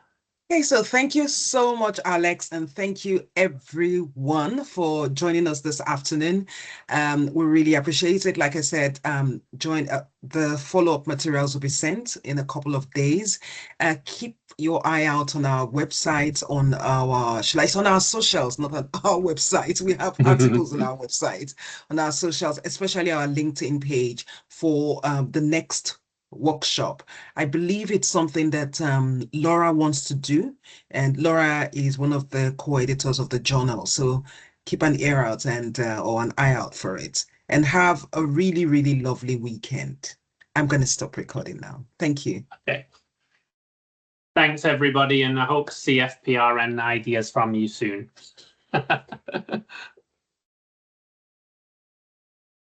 S1: Okay, so thank you so much, Alex, and thank you everyone for joining us this afternoon. We really appreciate it. Like I said, the follow-up materials will be sent in a couple of days. Keep your eye out on our website, on our socials, not on our website. We have articles on our website, on our socials, especially our LinkedIn page for the next workshop. I believe it's something that Laura wants to do, and Laura is one of the co-editors of the journal, so keep an ear out and or an eye out for it, and have a really, really lovely weekend. I'm going to stop recording now. Thank you.
S2: Okay. Thanks, everybody, and I hope to see FPRN ideas from you soon.